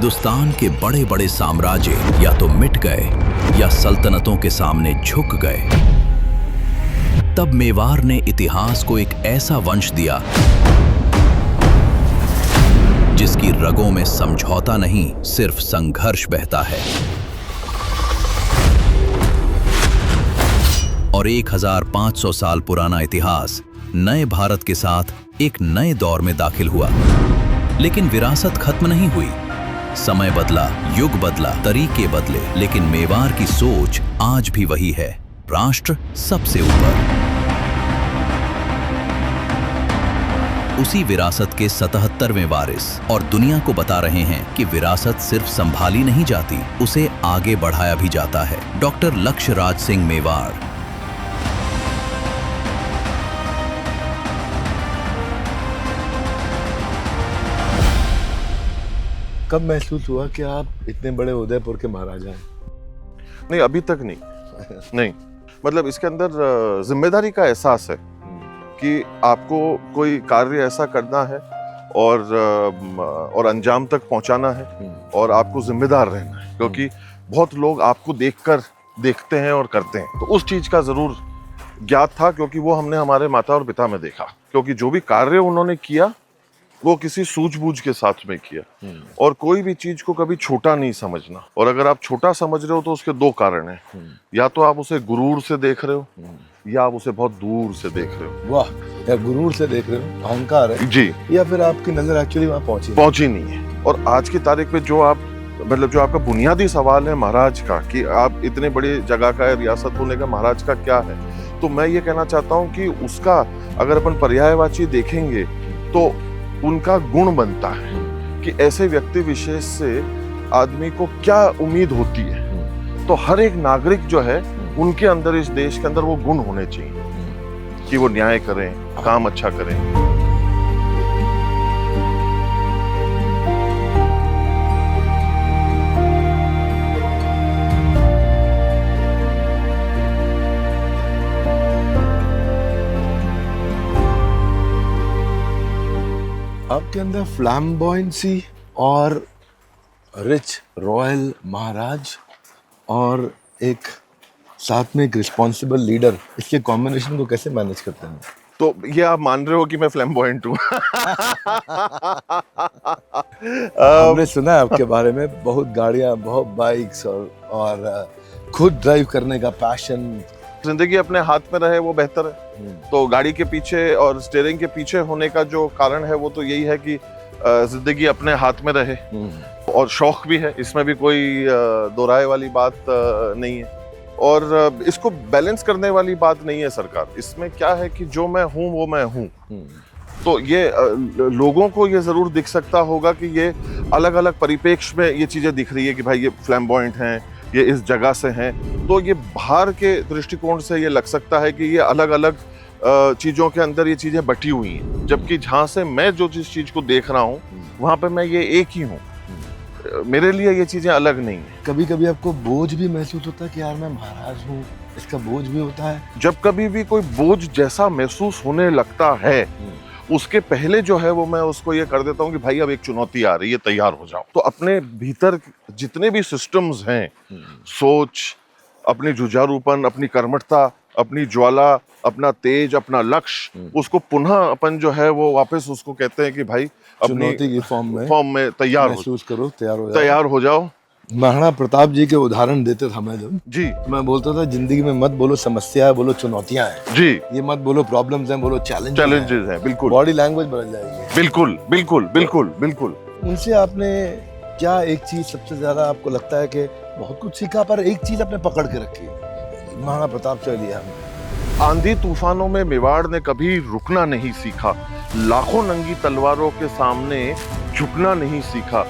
हिंदुस्तान के बड़े बड़े साम्राज्य या तो मिट गए या सल्तनतों के सामने झुक गए, तब मेवाड़ ने इतिहास को एक ऐसा वंश दिया जिसकी रगों में समझौता नहीं, सिर्फ संघर्ष बहता है। और 1500 साल पुराना इतिहास नए भारत के साथ एक नए दौर में दाखिल हुआ। लेकिन विरासत खत्म नहीं हुई। समय बदला, युग बदला, तरीके बदले, लेकिन मेवाड़ की सोच आज भी वही है, राष्ट्र सबसे ऊपर। उसी विरासत के 77वें वारिस और दुनिया को बता रहे हैं कि विरासत सिर्फ संभाली नहीं जाती, उसे आगे बढ़ाया भी जाता है। डॉक्टर लक्ष्य राज सिंह मेवाड़। कब महसूस हुआ कि आप इतने बड़े उदयपुर के महाराजा हैं? नहीं, अभी तक नहीं। मतलब इसके अंदर जिम्मेदारी का एहसास है कि आपको कोई कार्य ऐसा करना है और अंजाम तक पहुंचाना है और आपको जिम्मेदार रहना है, क्योंकि बहुत लोग आपको देखते हैं और करते हैं। तो उस चीज का जरूर ज्ञात था, क्योंकि वो हमने हमारे माता और पिता में देखा, क्योंकि जो भी कार्य उन्होंने किया वो किसी सूझबूझ के साथ में किया और कोई भी चीज को कभी छोटा नहीं समझना। और अगर आप छोटा समझ रहे हो तो उसके दो कारण हैं, या तो आप उसे गुरूर से देख रहे हो या आप उसे बहुत दूर से देख रहे हो। वाह, या गुरूर से देख रहे हो, अहंकार है जी, या फिर आपकी नजर एक्चुअली वहां पहुंची नहीं है। और आज की तारीख में जो आपका बुनियादी सवाल है महाराज का, कि आप इतने बड़ी जगह का रियासत होने का महाराज का क्या है, तो मैं ये कहना चाहता हूँ कि उसका अगर अपन पर्यायवाची देखेंगे तो उनका गुण बनता है कि ऐसे व्यक्ति विशेष से आदमी को क्या उम्मीद होती है। तो हर एक नागरिक जो है उनके अंदर, इस देश के अंदर वो गुण होने चाहिए कि वो न्याय करें, काम अच्छा करें। आपके अंदर फ्लैम्बॉयंसी और रिच रॉयल महाराज और एक साथ में एक रिस्पॉन्सिबल लीडर, इसके कॉम्बिनेशन को कैसे मैनेज करते हैं? तो ये आप मान रहे हो कि मैं फ्लैम्बॉयंट हूँ? हमने सुना है आपके बारे में, बहुत गाड़ियां, बहुत बाइक्स और खुद ड्राइव करने का पैशन। जिंदगी अपने हाथ में रहे वो बेहतर है। तो गाड़ी के पीछे और स्टीयरिंग के पीछे होने का जो कारण है वो तो यही है कि जिंदगी अपने हाथ में रहे, और शौक भी है, इसमें भी कोई दो राय वाली बात नहीं है। और इसको बैलेंस करने वाली बात नहीं है सरकार। इसमें क्या है कि जो मैं हूँ वो मैं हूँ। तो ये लोगों को ये जरूर दिख सकता होगा कि ये अलग अलग परिप्रेक्ष्य में ये चीजें दिख रही है कि भाई ये फ्लैम्बॉयंट हैं, ये इस जगह से हैं। तो ये बाहर के दृष्टिकोण से ये लग सकता है कि ये अलग अलग चीजों के अंदर ये चीजें बटी हुई हैं, जबकि जहाँ से मैं जो जिस चीज को देख रहा हूँ वहां पे मैं ये एक ही हूँ। मेरे लिए ये चीजें अलग नहीं है। कभी कभी आपको बोझ भी महसूस होता है कि यार मैं महाराज हूँ, इसका बोझ भी होता है? जब कभी भी कोई बोझ जैसा महसूस होने लगता है, उसके पहले जो है वो मैं उसको ये कर देता हूँ कि भाई अब एक चुनौती आ रही है, तैयार हो जाओ। तो अपने भीतर जितने भी सिस्टम्स हैं, सोच, अपनी जुझारूपन, अपनी कर्मठता, अपनी ज्वाला, अपना तेज, अपना लक्ष्य, उसको पुनः अपन जो है वो वापस उसको कहते हैं कि भाई चुनौती की फॉर्म में तैयार महसूस करो, तैयार हो जाओ। महाराणा प्रताप जी के उदाहरण देते था मैं जब जी, मैं बोलता था जिंदगी में मत बोलो समस्या है, बोलो चुनौतियां हैं। जी, ये मत बोलो प्रॉब्लम्स हैं, बोलो चैलेंजेस हैं। बिल्कुल, बॉडी लैंग्वेज बदल जाएगी। बिल्कुल बिल्कुल बिल्कुल बिल्कुल। उनसे आपने क्या एक चीज सबसे ज्यादा आपको लगता है कि बहुत कुछ सीखा, पर एक चीज आपने पकड़ के रखी महाराणा प्रताप से लिया? आंधी तूफानों में मेवाड़ ने कभी रुकना नहीं सीखा, लाखों नंगी तलवारों के सामने झुकना नहीं सीखा,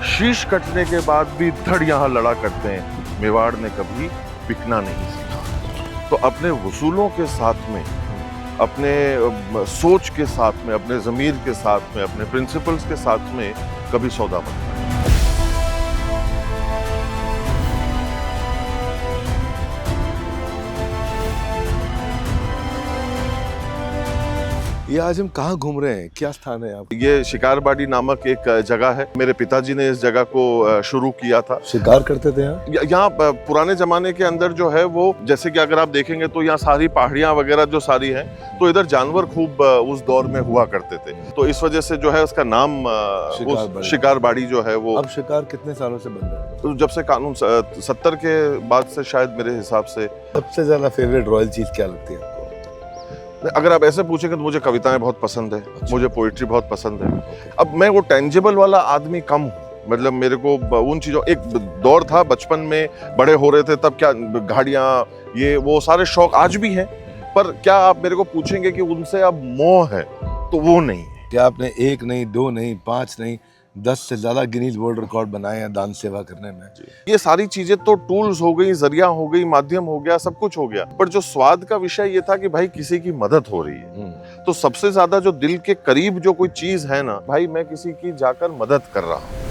शीश कटने के बाद भी धड़ यहाँ लड़ा करते हैं। मेवाड़ ने कभी बिकना नहीं सीखा। तो अपने वसूलों के साथ में, अपने सोच के साथ में, अपने ज़मीर के साथ में, अपने प्रिंसिपल्स के साथ में कभी सौदा मत करें। ये आज हम कहाँ घूम रहे हैं, क्या स्थान है आप? ये शिकारबाड़ी नामक एक जगह है। मेरे पिताजी ने इस जगह को शुरू किया था। शिकार करते थे यहाँ? यहाँ पुराने जमाने के अंदर जो है वो, जैसे कि अगर आप देखेंगे तो यहाँ सारी पहाड़ियाँ वगैरह जो सारी हैं, तो इधर जानवर खूब उस दौर में हुआ करते थे। तो इस वजह से जो है उसका नाम शिकारबाड़ी जो है वो। अब शिकार कितने सालों से बंद है? तो जब से कानून 70 के बाद से शायद, मेरे हिसाब से। सबसे ज्यादा फेवरेट रॉयल चीज क्या लगती है आपको? अगर आप ऐसे पूछेंगे तो मुझे कविताएं बहुत पसंद है। मुझे पोइट्री बहुत पसंद है। अब मैं वो टेंजिबल वाला आदमी कम हूँ। मतलब मेरे को उन चीजों, एक दौर था बचपन में, बड़े हो रहे थे तब, क्या गाड़ियां, ये वो सारे शौक आज भी हैं, पर क्या आप मेरे को पूछेंगे कि उनसे अब मोह है, तो वो नहीं है। क्या आपने 1 नहीं, 2 नहीं, 5 नहीं, 10 से ज्यादा गिनीज वर्ल्ड रिकॉर्ड बनाए हैं दान सेवा करने में? ये सारी चीजें तो टूल्स हो गई, जरिया हो गई, माध्यम हो गया, सब कुछ हो गया, पर जो स्वाद का विषय ये था कि भाई किसी की मदद हो रही है, तो सबसे ज्यादा जो दिल के करीब जो कोई चीज है ना भाई, मैं किसी की जाकर मदद कर रहा हूँ।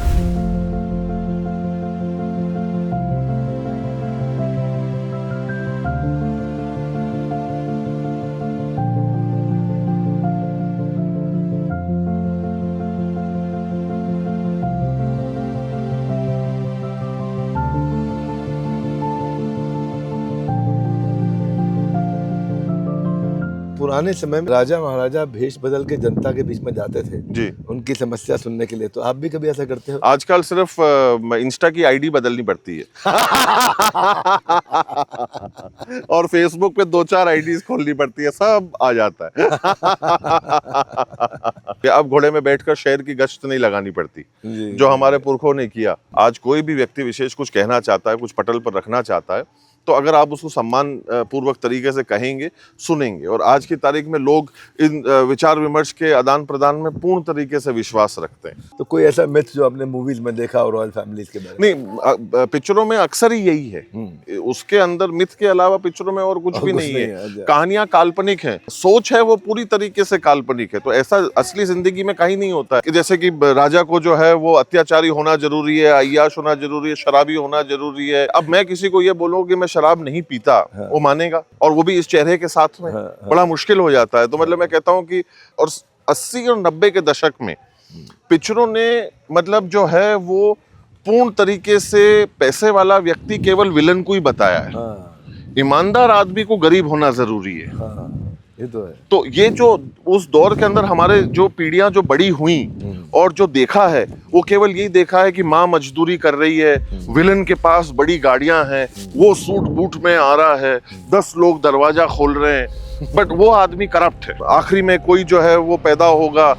पुराने समय में राजा महाराजा भेष बदल के जनता के बीच में जाते थे जी, उनकी समस्या सुनने के लिए, तो आप भी कभी ऐसा करते हो? आजकल सिर्फ इंस्टा की आईडी बदलनी पड़ती है और फेसबुक पे 2-4 आईडीज खोलनी पड़ती है, सब आ जाता है। अब घोड़े में बैठकर शहर की गश्त नहीं लगानी पड़ती, जो हमारे पुरखों ने किया। आज कोई भी व्यक्ति विशेष कुछ कहना चाहता है, कुछ पटल पर रखना चाहता है, तो अगर आप उसको सम्मान पूर्वक तरीके से कहेंगे, सुनेंगे। और आज की तारीख में लोग इन विचार विमर्श के आदान प्रदान में पूर्ण तरीके से विश्वास रखते हैं। तो कोई ऐसा मिथ जो आपने मूवीज में देखा हो रॉयल फैमिलीज के बारे में? नहीं, पिक्चरों में अक्सर ही यही है। उसके अंदर मिथ के अलावा पिक्चरों में और कुछ भी नहीं है। कहानियां काल्पनिक हैं, सोच है वो पूरी तरीके से काल्पनिक है। तो ऐसा असली जिंदगी में कहीं नहीं होता है। जैसे कि राजा को जो है वो अत्याचारी होना जरूरी है, अय्याश होना जरूरी है, शराबी होना जरूरी है। अब मैं किसी को ये बोलूं कि मैं शराब नहीं पीता, वो मानेगा? और वो भी इस चेहरे के साथ में, बड़ा मुश्किल हो जाता है। तो मतलब मैं कहता हूं कि, और 80 और 90 के दशक में पिक्चरों ने मतलब जो है वो पूर्ण तरीके से पैसे वाला व्यक्ति केवल विलन को ही बताया है। ईमानदार आदमी को गरीब होना जरूरी है। ये तो है। तो ये जो उस दौर के अंदर हमारे जो पीढ़ियां जो बड़ी हुई और जो देखा है, वो केवल यही देखा है कि माँ मजदूरी कर रही है, विलन के पास बड़ी गाड़ियां हैं, वो सूट बूट में आ रहा है, 10 लोग दरवाजा खोल रहे हैं, बट वो आदमी करप्ट है। आखिरी में कोई जो है वो पैदा होगा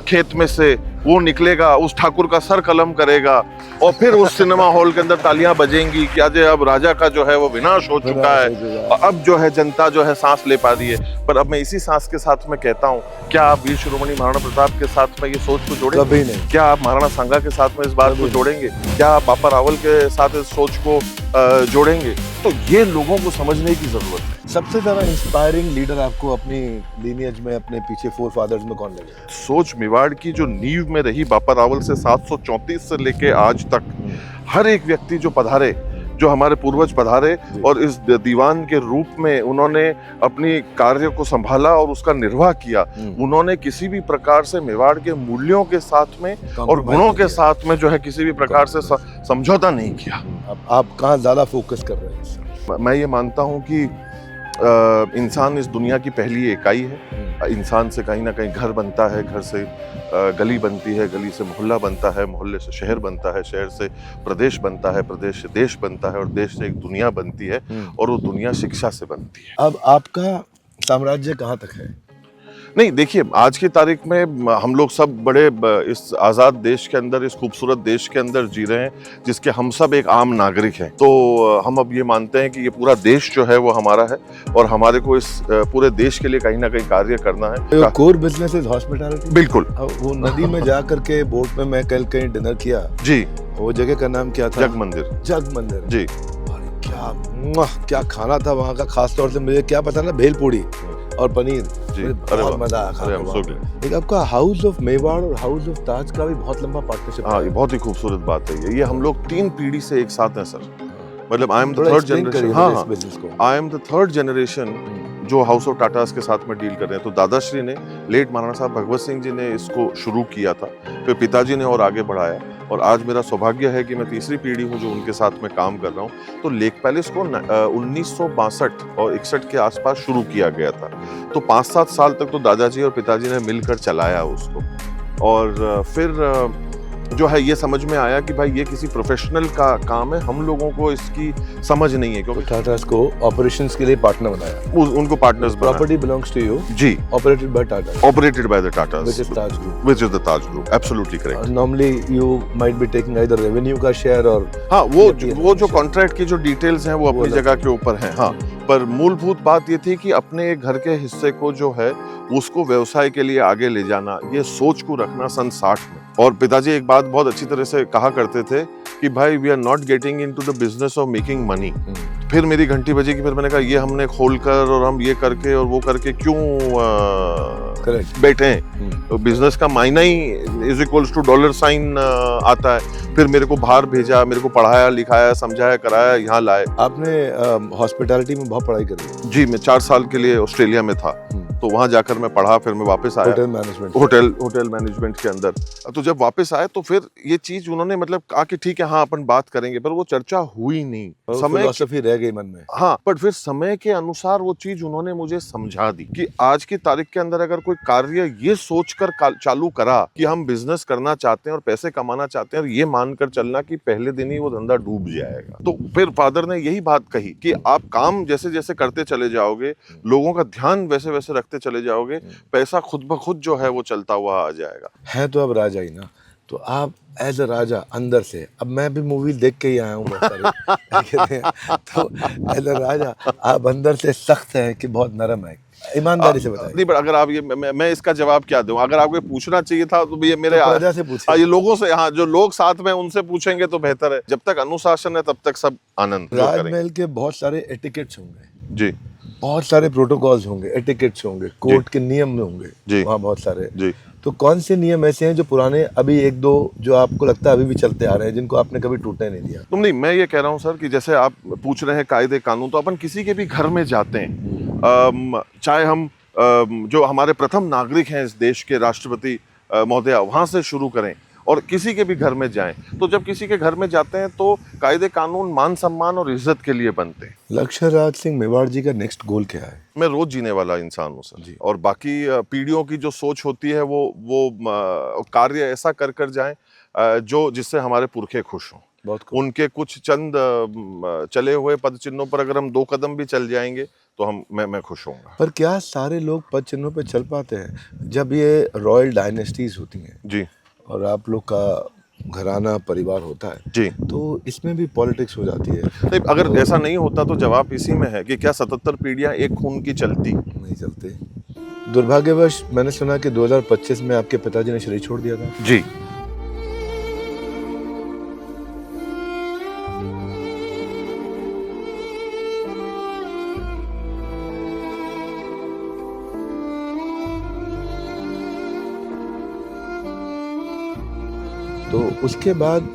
खेत में से, वो निकलेगा, उस ठाकुर का सर कलम करेगा, और फिर उस सिनेमा हॉल के अंदर तालियां बजेंगी कि आज अब राजा का जो है वो विनाश हो चुका है, अब जो है जनता जो है सांस ले पा रही है। पर अब मैं इसी सांस के साथ में कहता हूँ, क्या आप वीर शिरोमणि महाराणा प्रताप के साथ में ये सोच को जोड़ेंगे? कभी नहीं। क्या आप महाराणा सांगा के साथ में इस बात को जोड़ेंगे? क्या आप बापा रावल के साथ इस सोच को जोड़ेंगे? तो ये लोगों को समझने की जरूरत है। सबसे ज्यादा इंस्पायरिंग लीडर आपको अपनी लीनियज में, अपने पीछे फोर फादर्स में कौन लगे? सोच मेवाड़ की जो नींव में रही बापा रावल से 734 से लेके आज तक, हर एक व्यक्ति जो पधारे, जो हमारे पूर्वज पधारे और इस दीवान के रूप में उन्होंने अपनी कार्य को संभाला और उसका निर्वाह किया, उन्होंने किसी भी प्रकार से मेवाड़ के मूल्यों के साथ में और गुणों के साथ में जो है किसी भी प्रकार से समझौता नहीं किया। अब आप कहाँ ज्यादा फोकस कर रहे हैं? मैं ये मानता हूँ कि इंसान इस दुनिया की पहली इकाई है। इंसान से कहीं ना कहीं घर बनता है, घर से गली बनती है, गली से मोहल्ला बनता है, मोहल्ले से शहर बनता है, शहर से प्रदेश बनता है, प्रदेश से देश बनता है और देश से एक दुनिया बनती है और वो दुनिया शिक्षा से बनती है। अब आपका साम्राज्य कहाँ तक है? नहीं, देखिए, आज की तारीख में हम लोग सब बड़े इस आज़ाद देश के अंदर, इस खूबसूरत देश के अंदर जी रहे हैं, जिसके हम सब एक आम नागरिक हैं। तो हम अब ये मानते हैं कि ये पूरा देश जो है वो हमारा है और हमारे को इस पूरे देश के लिए कहीं ना कहीं कार्य करना है। Core business is hospitality. बिल्कुल। वो नदी में जा करके बोट में मैं कल कहीं डिनर किया जी, वो जगह का नाम क्या था? जग मंदिर। जग मंदिर जी। क्या खाना था वहाँ का, खास तौर से मुझे क्या पता ना, भेलपूड़ी और पनीर जी, बहुत मजा आया। आपका हाउस ऑफ मेवाड़ और हाउस ऑफ ताज का भी बहुत लंबा पार्टनरशिप है। हाँ, ये बहुत ही खूबसूरत बात है। ये हम लोग 3 पीढ़ी से एक साथ हैं सर। मतलब I am the third generation. हाँ, I am the third generation जो हाउस ऑफ टाटास के साथ में डील कर रहे हैं। तो दादाश्री ने, लेट महाराणा साहब भगवत सिंह जी ने इसको शुरू किया था, फिर पिताजी ने और आगे बढ़ाया, और आज मेरा सौभाग्य है कि मैं तीसरी पीढ़ी हूँ जो उनके साथ में काम कर रहा हूँ। तो लेक पैलेस को 1962 और 61 के आसपास शुरू किया गया था। तो 5-7 साल तक तो दादाजी और पिताजी ने मिलकर चलाया उसको, और फिर जो है ये समझ में आया कि भाई ये किसी प्रोफेशनल का काम है, हम लोगों को इसकी समझ नहीं है, क्योंकि टाटास को ऑपरेशंस के लिए पार्टनर बनाया। उनको पार्टनर्स बनाया। प्रॉपर्टी बिलोंग्स टू यू जी, operated by Tata, operated by the Tatas, which is Taj group, which is the Taj Group, absolutely correct. Normally you might be taking either revenue का शेयर और हाँ, वो जो कॉन्ट्रैक्ट की जो डिटेल्स हैं वो अपनी जगह के ऊपर हैं। हाँ, पर मूलभूत बात ये थी कि अपने घर के हिस्से को जो है उसको व्यवसाय के लिए आगे ले जाना, ये सोच को रखना सन 60 में। और पिताजी एक बात बहुत अच्छी तरह से कहा करते थे कि भाई we are not getting into the business of making money. फिर मेरी घंटी बजी कि फिर मैंने कहा ये हमने खोल कर और हम ये करके और वो करके क्यों बैठे हैं। तो बिजनेस का मायना ही is equals to dollar sign आता है। फिर मेरे को बाहर भेजा, मेरे को पढ़ाया लिखाया समझाया कराया, यहाँ लाए। आपने हॉस्पिटैलिटी में बहुत पढ़ाई करी? जी, मैं 4 साल के लिए ऑस्ट्रेलिया में था, तो वहां जाकर मैं पढ़ा, फिर मैं वापस आया होटल मैनेजमेंट के अंदर। तो जब वापस आए तो फिर ये चीज उन्होंने मतलब कहा कि ठीक है, हाँ अपन बात करेंगे, पर वो चर्चा हुई नहीं। समय फिलॉसफी रह गई मन में। हाँ, पर फिर समय के अनुसार वो चीज उन्होंने मुझे समझा दी कि आज की तारीख के अंदर अगर कोई कार्य ये सोचकर चालू करा कि हम बिजनेस करना चाहते हैं और पैसे कमाना चाहते हैं, और ये मानकर चलना कि पहले दिन ही वो धंधा डूब जाएगा। तो फिर फादर ने यही बात कही कि आप काम जैसे जैसे करते चले जाओगे, लोगों का ध्यान वैसे वैसे रखते चले जाओगे, पैसा खुद ब खुद जो है वो चलता हुआ आ जाएगा। है तो अब राजा ही ना, तो आप एज अ राजा अंदर से, अब मैं भी मूवी देख के ही आया हूँ बहुत सारी तो एज अ राजा आप अंदर से सख्त हैं कि बहुत नरम है? ईमानदारी से बताइए। नहीं, पर अगर आप ये मैं इसका जवाब क्या दूं? अगर आपको पूछना चाहिए था तो ये मेरे राजा से पूछिए। ये लोगों से, हाँ, जो लोग साथ में उनसे पूछेंगे तो बेहतर है। जब तक अनुशासन है तब तक सब आनंद। राजमहल के बहुत सारे एटिकेट्स होंगे जी, बहुत सारे प्रोटोकॉल्स होंगे, एटिकेट्स होंगे, कोर्ट के नियम होंगे वहाँ बहुत सारे जी। तो कौन से नियम ऐसे हैं जो पुराने अभी 1-2 जो आपको लगता है अभी भी चलते आ रहे हैं, जिनको आपने कभी टूटने नहीं दिया? तुम नहीं, मैं ये कह रहा हूँ सर कि जैसे आप पूछ रहे हैं कायदे कानून, तो अपन किसी के भी घर में जाते हैं, चाहे हम जो हमारे प्रथम नागरिक हैं इस देश के, राष्ट्रपति महोदया, वहाँ से शुरू करें और किसी के भी घर में जाएं, तो जब किसी के घर में जाते हैं तो कायदे कानून मान सम्मान और इज्जत के लिए बनते हैं। लक्ष्य राज सिंह मेवाड़ जी का नेक्स्ट गोल क्या है? मैं रोज जीने वाला इंसान हूँ सर, और बाकी पीढ़ियों की जो सोच होती है वो कार्य ऐसा कर कर जाएं जो जिससे हमारे पुरखे खुश हों। उनके कुछ चंद चले हुए पद चिन्हों पर अगर हम 2 कदम भी चल जाएंगे तो मैं खुश होऊंगा। पर क्या सारे लोग पद चिन्हों पे चल पाते हैं? जब ये रॉयल डायनेस्टीज होती हैं जी, और आप लोग का घराना परिवार होता है जी, तो इसमें भी पॉलिटिक्स हो जाती है। नहीं, अगर ऐसा नहीं होता तो जवाब इसी में है कि क्या 77 पीढ़ियां एक खून की चलती? नहीं चलते। दुर्भाग्यवश मैंने सुना कि 2025 में आपके पिताजी ने शरीर छोड़ दिया था। जी, तो उसके बाद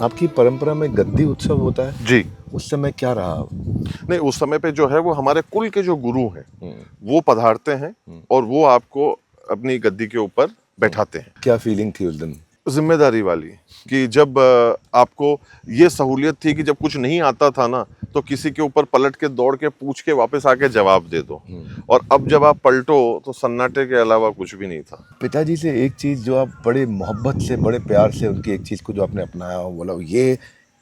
आपकी परंपरा में गद्दी उत्सव होता है जी। उस समय क्या रहा? नहीं, उस समय पे जो है वो हमारे कुल के जो गुरु हैं वो पधारते हैं और वो आपको अपनी गद्दी के ऊपर बैठाते हैं। क्या फीलिंग थी उस दिन? जिम्मेदारी वाली, कि जब आपको ये सहूलियत थी कि जब कुछ नहीं आता था ना तो किसी के ऊपर पलट के दौड़ के पूछ के वापस आके जवाब दे दो, और अब जब आप पलटो तो सन्नाटे के अलावा कुछ भी नहीं था। पिताजी से एक चीज जो आप बड़े मोहब्बत से, बड़े प्यार से उनकी एक चीज को जो आपने अपनाया हो, बोला ये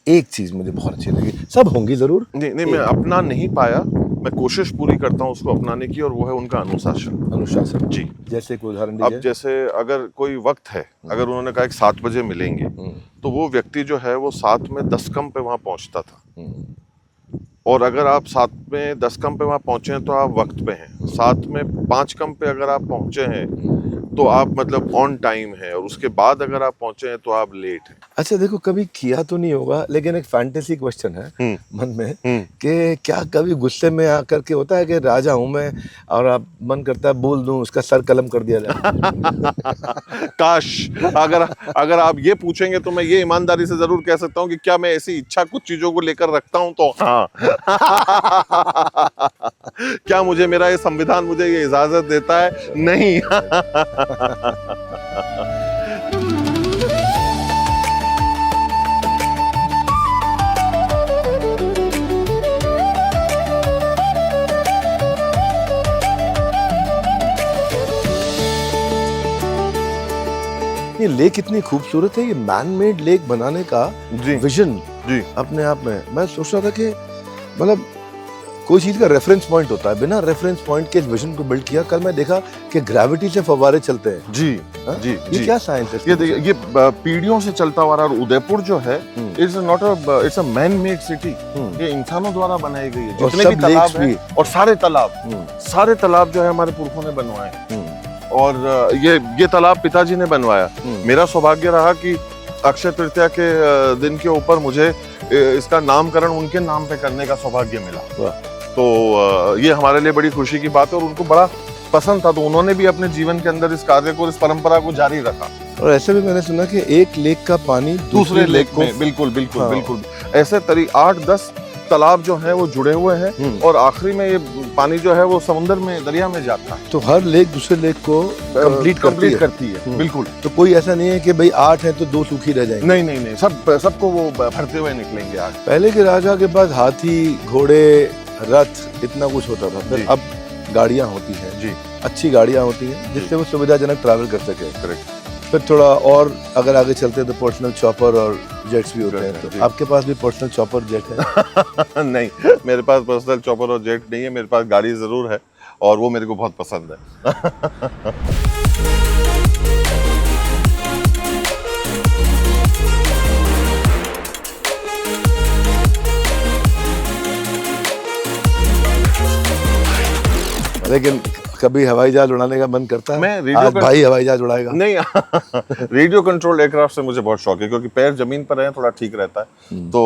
एक चीज मुझे बहुत अच्छी लगी, सब होंगी जरूर। नहीं, मैं अपना नहीं पाया, मैं कोशिश पूरी करता हूँ उसको अपनाने की, और वो है उनका अनुशासन। अनुशासन जी। जैसे कोई उदाहरण अब दीजिए। जैसे अगर कोई वक्त है, अगर उन्होंने कहा कि 7 बजे मिलेंगे, तो वो व्यक्ति जो है वो 7 में 10 कम पे वहां पहुंचता था, और अगर आप 7 में 10 कम पे वहां पहुंचे हैं तो आप वक्त पे हैं। 7 में 5 कम पे अगर आप पहुंचे हैं तो आप मतलब ऑन टाइम है, और उसके बाद अगर आप पहुंचे हैं तो आप लेट हैं। अच्छा देखो, कभी किया तो नहीं होगा, लेकिन एक फैंटेसी क्वेश्चन है मन में कि क्या कभी गुस्से में आकर के होता है कि राजा हूं मैं और आप मन करता है बोल दूं, उसका सर कलम कर दिया जाए? काश अगर आप ये पूछेंगे तो मैं ये ईमानदारी से जरूर कह सकता हूँ कि क्या मैं ऐसी इच्छा कुछ चीजों को लेकर रखता हूं, तो हाँ। क्या मुझे मेरा ये संविधान मुझे ये इजाजत देता है? नहीं। ये लेक इतनी खूबसूरत है, ये मैन मेड लेक बनाने का जी विजन जी अपने आप में, मैं सोच रहा था कि मतलब कोई चीज का रेफरेंस पॉइंट होता है, बिना रेफरेंस पॉइंट के इस विजन को बिल्ड किया। कल मैं देखा कि ग्रेविटी से फव्वारे चलते हैं। जी हाँ? जी ये जी। क्या साइंस है? ये देखिए, ये पीढ़ियों से चलता हुआ रहा, और उदयपुर जो है it's not it's a man made city. ये इंसानों द्वारा बनाई गई है। और जितने सब भी तालाब lakes भी। हैं, और सारे तालाब जो है हमारे पुरखों ने बनवाए हैं। और ये तालाब पिताजी ने बनवाया। मेरा सौभाग्य रहा कि अक्षय तृतीया के दिन के ऊपर मुझे इसका नामकरण उनके नाम पे करने का सौभाग्य मिला। तो ये हमारे लिए बड़ी खुशी की बात है, और उनको बड़ा पसंद था, तो उन्होंने भी अपने जीवन के अंदर इस कार्य को, इस परंपरा को जारी रखा। और ऐसे भी मैंने सुना कि एक लेक का पानी दूसरे लेक में, बिल्कुल बिल्कुल हाँ। बिल्कुल ऐसे 8-10 तालाब जो हैं वो जुड़े हुए हैं, और आखिरी में ये पानी जो है वो समुद्र में, दरिया में जाता है। तो हर लेक दूसरे लेक को कंप्लीट करती है। बिल्कुल। तो कोई ऐसा नहीं है कि भाई 8 है तो 2 सूखी रह जाएंगे। नहीं, सबको वो भरते हुए निकलेंगे आगे। पहले के राजा के पास हाथी, घोड़े, रथ, इतना कुछ होता था। फिर अब गाड़ियां होती हैं जी, अच्छी गाड़ियां होती हैं जिससे वो सुविधाजनक ट्रैवल कर सके। करेक्ट। फिर थोड़ा और अगर आगे चलते हैं तो पर्सनल चॉपर और जेट्स भी होते हैं। तो आपके पास भी पर्सनल चॉपर जेट है? नहीं, मेरे पास पर्सनल चॉपर और जेट नहीं है। मेरे पास गाड़ी जरूर है, और वो मेरे को बहुत पसंद है। लेकिन कभी हवाई जहाज उड़ाने का मन करता है? मैं रेडियो आज भाई हवाई जहाज उड़ाएगा। नहीं। रेडियो कंट्रोल एयरक्राफ्ट से मुझे बहुत शौक है, क्योंकि पैर जमीन पर रहे थोड़ा ठीक रहता है। तो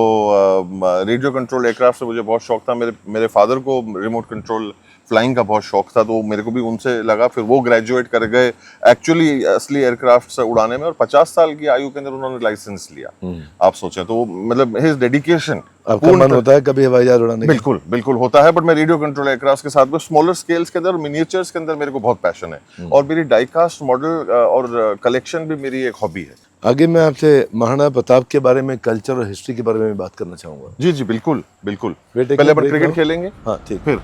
रेडियो कंट्रोल एयरक्राफ्ट से मुझे बहुत शौक था। मेरे फादर को रिमोट कंट्रोल फ्लाइंग का बहुत शौक था, तो मेरे को भी उनसे लगा। फिर वो ग्रेजुएट कर गए एक्चुअली असली एयरक्राफ्ट से उड़ाने में, और 50 साल की आयु के अंदर उन्होंने लाइसेंस लिया। आप सोचें तो मतलब हिज डेडिकेशन। आपका मन होता है कभी हवाई जहाज उड़ाने का? बिल्कुल बिल्कुल होता है, बट मैं रेडियो कंट्रोल एयरक्राफ्ट के साथ में स्मॉलर स्केल्स के अंदर, मिनिएचर्स के अंदर मेरे को बहुत पैशन है। और मेरी डाइकास्ट मॉडल और कलेक्शन भी मेरी एक हॉबी है। आगे मैं आपसे महाराणा प्रताप के बारे में, कल्चर और हिस्ट्री के बारे में बात करना चाहूंगा। जी जी बिल्कुल बिल्कुल। पहले अपन क्रिकेट खेलेंगे। हाँ ठीक। फिर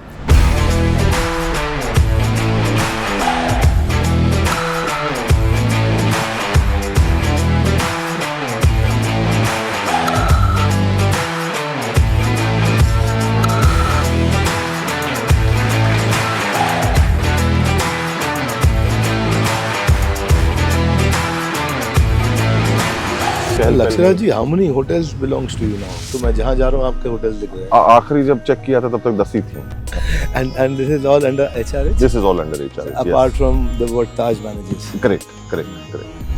Lakshyaraj ji, how many hotels belongs to you now? तो मैं जहाँ जा रहा हूँ आपके होटल्स दिख रहे हैं। आखिरी जब चेक किया था तब तक 10 ही थी। And this is all under HRH? This is all under HRH. Apart from the what Taj manages. Correct.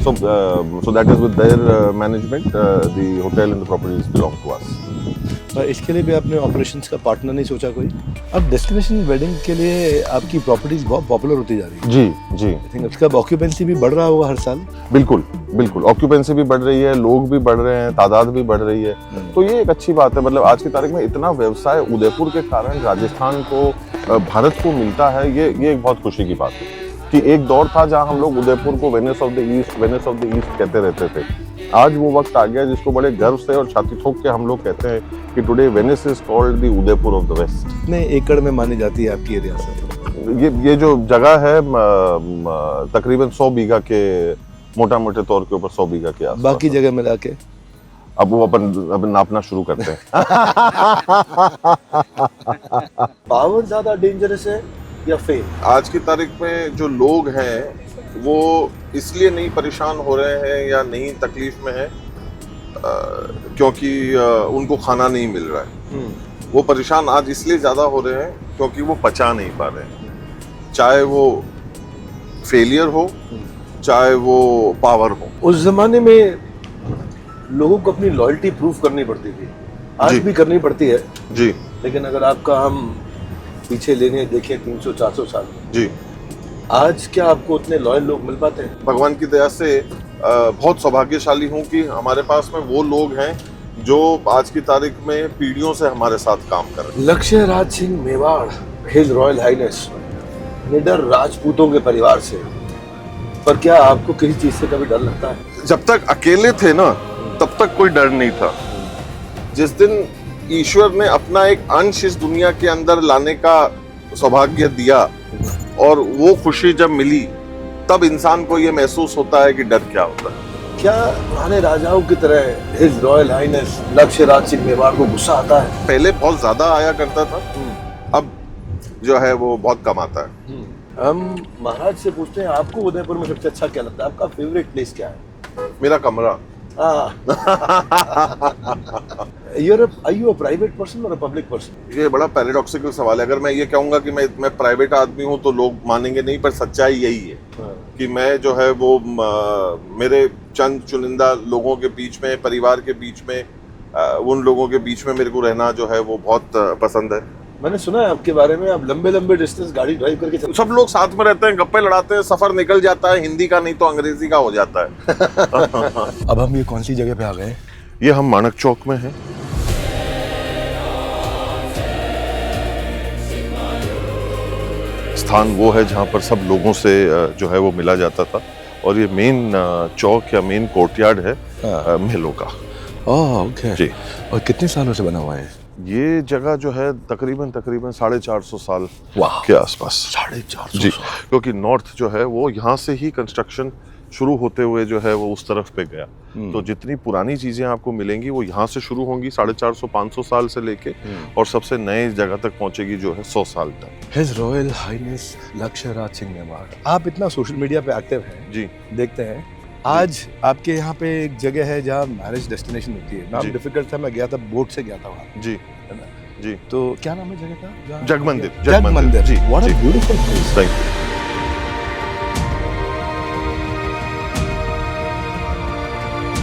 So that is with their management. The hotel and the properties belong to us. पर इसके लिए भी आपने operations का partner नहीं सोचा कोई? अब डेस्टिनेशन वेडिंग के लिए आपकी प्रॉपर्टीज बहुत पॉपुलर होती जा रही है। जी। आई थिंक उसका ऑक्यूपेंसी भी बढ़ रहा होगा हर साल। बिल्कुल ऑक्यूपेंसी भी बढ़ रही है, लोग भी बढ़ रहे हैं, तादाद भी बढ़ रही है। तो ये एक अच्छी बात है। मतलब आज की तारीख में इतना व्यवसाय उदयपुर के कारण राजस्थान को, भारत को मिलता है, ये एक बहुत खुशी की बात है। कि एक दौर था जहां हम लोग उदयपुर को वेनिस ऑफ द ईस्ट कहते रहते थे। आज वो वक्त आ गया जिसको बड़े गर्व से और छाती ठोक के हम लोग कहते हैं कि today Venice is called the Udaipur of the west. कितने एकड़ में मानी जाती है आपकी रियासत? ये जो जगह है तकरीबन 100 बीघा के, मोटा मोटे तौर के ऊपर 100 बीघा के आसपास। बाकी जगह मिला के अब वो अपन नापना शुरू करते हैं। पावर ज्यादा डेंजरस है या फेम? आज की तारीख में जो लोग हैं वो इसलिए नहीं परेशान हो रहे हैं या नहीं तकलीफ में है क्योंकि उनको खाना नहीं मिल रहा है। वो परेशान आज इसलिए ज़्यादा हो रहे हैं क्योंकि वो पचा नहीं पा रहे हैं। चाहे वो फेलियर हो चाहे वो पावर हो। उस जमाने में लोगों को अपनी लॉयल्टी प्रूफ करनी पड़ती थी, आज जी। भी करनी पड़ती है, जी लेकिन अगर आपका हम पीछे लेने देखें 300-400 साल में, जी, आज क्या आपको उतने लॉयल लोग मिल पाते हैं? भगवान की दया से बहुत सौभाग्यशाली हूँ कि हमारे पास में वो लोग हैं जो आज की तारीख में पीढ़ियों से हमारे साथ काम कर रहे Lakshya Raj Singh Mewar, his royal highness, निडर राजपूतों के परिवार से, पर क्या आपको किसी चीज से कभी डर लगता है? हैं। जब तक अकेले थे ना, तब तक कोई डर नहीं था। जिस दिन ईश्वर ने अपना एक अंश इस दुनिया के अंदर लाने का सौभाग्य दिया और वो खुशी जब मिली, तब इंसान को ये महसूस होता है कि डर क्या होता है। क्या पुराने राजाओं की तरह हिज रॉयल हाइनेस लक्ष्य राज सिंह मेवाड़ को गुस्सा आता है? पहले बहुत ज्यादा आया करता था, अब जो है वो बहुत कम आता है। हम महाराज से पूछते हैं, आपको उदयपुर में सबसे अच्छा क्या लगता है? आपका फेवरेट प्लेस क्या है? मेरा कमरा। Are you a private person or a public person? ये बड़ा पैराडॉक्सिकल सवाल है। अगर मैं ये कहूंगा कि मैं प्राइवेट आदमी हूँ तो लोग मानेंगे नहीं, पर सच्चाई यही है कि मैं जो है वो मेरे चंद चुनिंदा लोगों के बीच में, परिवार के बीच में, उन लोगों के बीच में मेरे को रहना जो है वो बहुत पसंद है। मैंने सुना है आपके बारे में, आप लंबे लंबे डिस्टेंस गाड़ी ड्राइव करके चलते सब लोग साथ में रहते हैं, गप्पे लड़ाते हैं, सफर निकल जाता है, हिंदी का नहीं तो अंग्रेजी का हो जाता है। हैं। अब हम ये कौन सी जगह पे आ गए? ये हम मानक चौक में हैं। स्थान वो है जहाँ पर सब लोगों से जो है वो मिला जाता था, और ये मेन चौक या मेन कोर्टयार्ड है महलों का। ओह ओके जी। और कितने सालों से बना हुआ है? ये जगह जो है तकरीबन 450 साल वाह, के आसपास। 450 जी, क्योंकि नॉर्थ जो है वो यहाँ से ही कंस्ट्रक्शन शुरू होते हुए जो है वो उस तरफ पे गया। तो जितनी पुरानी चीजें आपको मिलेंगी वो यहाँ से शुरू होंगी 450-500 साल से लेके, और सबसे नए जगह तक पहुंचेगी जो है 100 साल तक। हिज रॉयल हाइनेस लक्ष्य राज सिंह मेवाड़। आप इतना सोशल मीडिया पे एक्टिव हैं, जी, देखते हैं, आज आपके यहाँ पे एक जगह है जहाँ मैरिज डेस्टिनेशन होती है, नाम जी। डिफिकल्ट था, मैं गया था, बोट से गया था वहाँ, जी, है ना? जी। तो क्या नाम है जगह का? जहाँ- जगमंदिर, जगमंदिर। जी, व्हाट जी। A beautiful place. Thank you.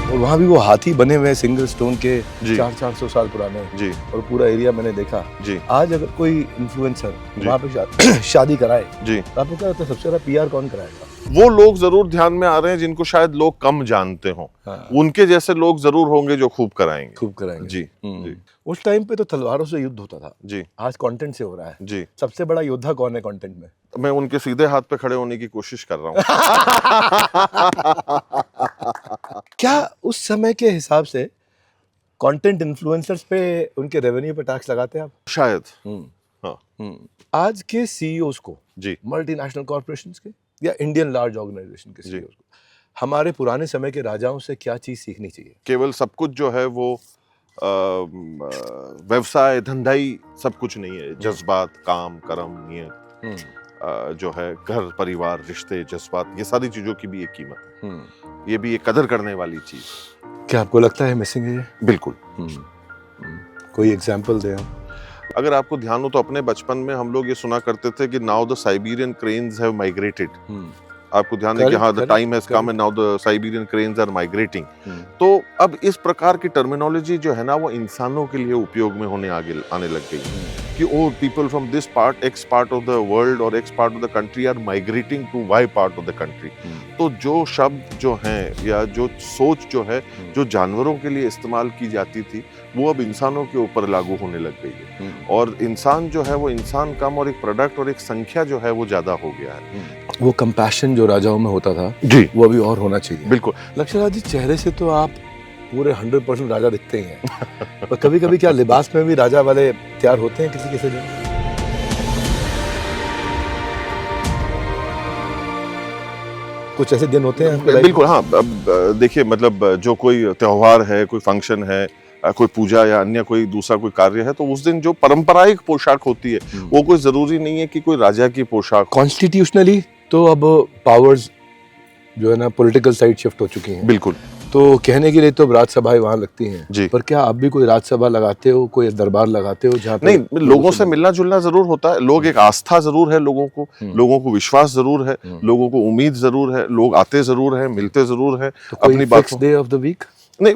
और वहाँ भी वो हाथी बने हुए सिंगल स्टोन के, जी। 400 साल पुराने, जी, और पूरा एरिया मैंने देखा। जी, आज अगर कोई इन्फ्लुएंसर जी। वहाँ पे शादी कराए, जी। तो आपको क्या लगता है सबसे ज्यादा पीआर कौन कराएगा? वो लोग जरूर ध्यान में आ रहे हैं जिनको शायद लोग कम जानते हों। हाँ। उनके जैसे लोग जरूर होंगे जो खूब कराएंगे। खूब कराएंगे। जी, जी, उस टाइम पे तो तलवारों से युद्ध होता था, जी, आज कंटेंट से हो रहा है। जी। सबसे बड़ा योद्धा कौन है कंटेंट में? मैं उनके सीधे हाथ पे खड़े होने की कोशिश कर रहा हूँ। क्या उस समय के हिसाब से कंटेंट इन्फ्लुएंसर्स पे उनके रेवेन्यू पे टैक्स लगाते हैं आप? शायद। हाँ। आज के सीईओज को, जी, मल्टीनेशनल कॉर्पोरेशंस के या इंडियन लार्ज ऑर्गेनाइजेशन के जी। सीईओज को, हमारे पुराने समय के राजाओं से क्या चीज सीखनी चाहिए? केवल सब कुछ जो है वो व्यवसाय धंधाई सब कुछ नहीं है। जज्बात, काम, कर्म, नियत, जो है घर परिवार, रिश्ते, जज्बात, ये सारी चीजों की भी एक कीमत, ये भी एक कदर करने वाली चीज। क्या आपको लगता है मिसिंग है ये? बिल्कुल। कोई एग्जांपल दें आप? अगर आपको ध्यान हो तो अपने बचपन में हम लोग ये सुना करते थे कि now the Siberian cranes have migrated. आपको ध्यान है कि हाँ, the time has come and now the Siberian cranes are migrating. तो अब इस प्रकार की टर्मिनोलॉजी जो है ना वो इंसानों के लिए उपयोग में आने लग गई कि oh people from this part, X part of the world और X part of the country are migrating to Y part of the country. तो जो शब्द जो हैं या जो सोच जो है जो जानवरों के लिए इस्तेमाल की जाती थी वो अब इंसानों के ऊपर लागू होने लग गई है, और इंसान जो है वो इंसान कम और एक प्रोडक्ट और एक संख्या जो है वो ज्यादा हो गया है। वो कंपैशन जो राजाओं में होता था जी, वो अभी और होना चाहिए। बिल्कुल। लक्ष्य राज जी, चेहरे से तो आप पूरे 100% राजा दिखते ही हैं, पर कभी कभी क्या लिबास में भी राजा वाले तैयार होते हैं किसी किसी दिन? कुछ ऐसे दिन होते हैं आपके life में? बिल्कुल। हाँ, अब देखिए मतलब जो कोई त्योहार है, कोई फंक्शन है, कोई पूजा या अन्य कोई दूसरा कोई कार्य है, तो उस दिन जो पारंपरिक पोशाक होती है वो कोई जरूरी नहीं है कि कोई राजा की पोशाक। कॉन्स्टिट्यूशनली तो अब पावर्स जो है ना पॉलिटिकल साइड शिफ्ट हो चुकी हैं, बिल्कुल। तो कहने के लिए तो राजसभाएं वहाँ लगती हैं जी। पर क्या आप भी कोई राजसभा लगाते हो, कोई दरबार लगाते हो जहाँ पे नहीं, लोगों से मिलना जुलना जरूर होता है। लोग एक आस्था जरूर है लोगों को विश्वास जरूर है, लोगों को उम्मीद जरूर है, लोग आते जरूर है, मिलते जरूर है, तो कोई अपनी फिक्स बातों। Day of the week? नहीं,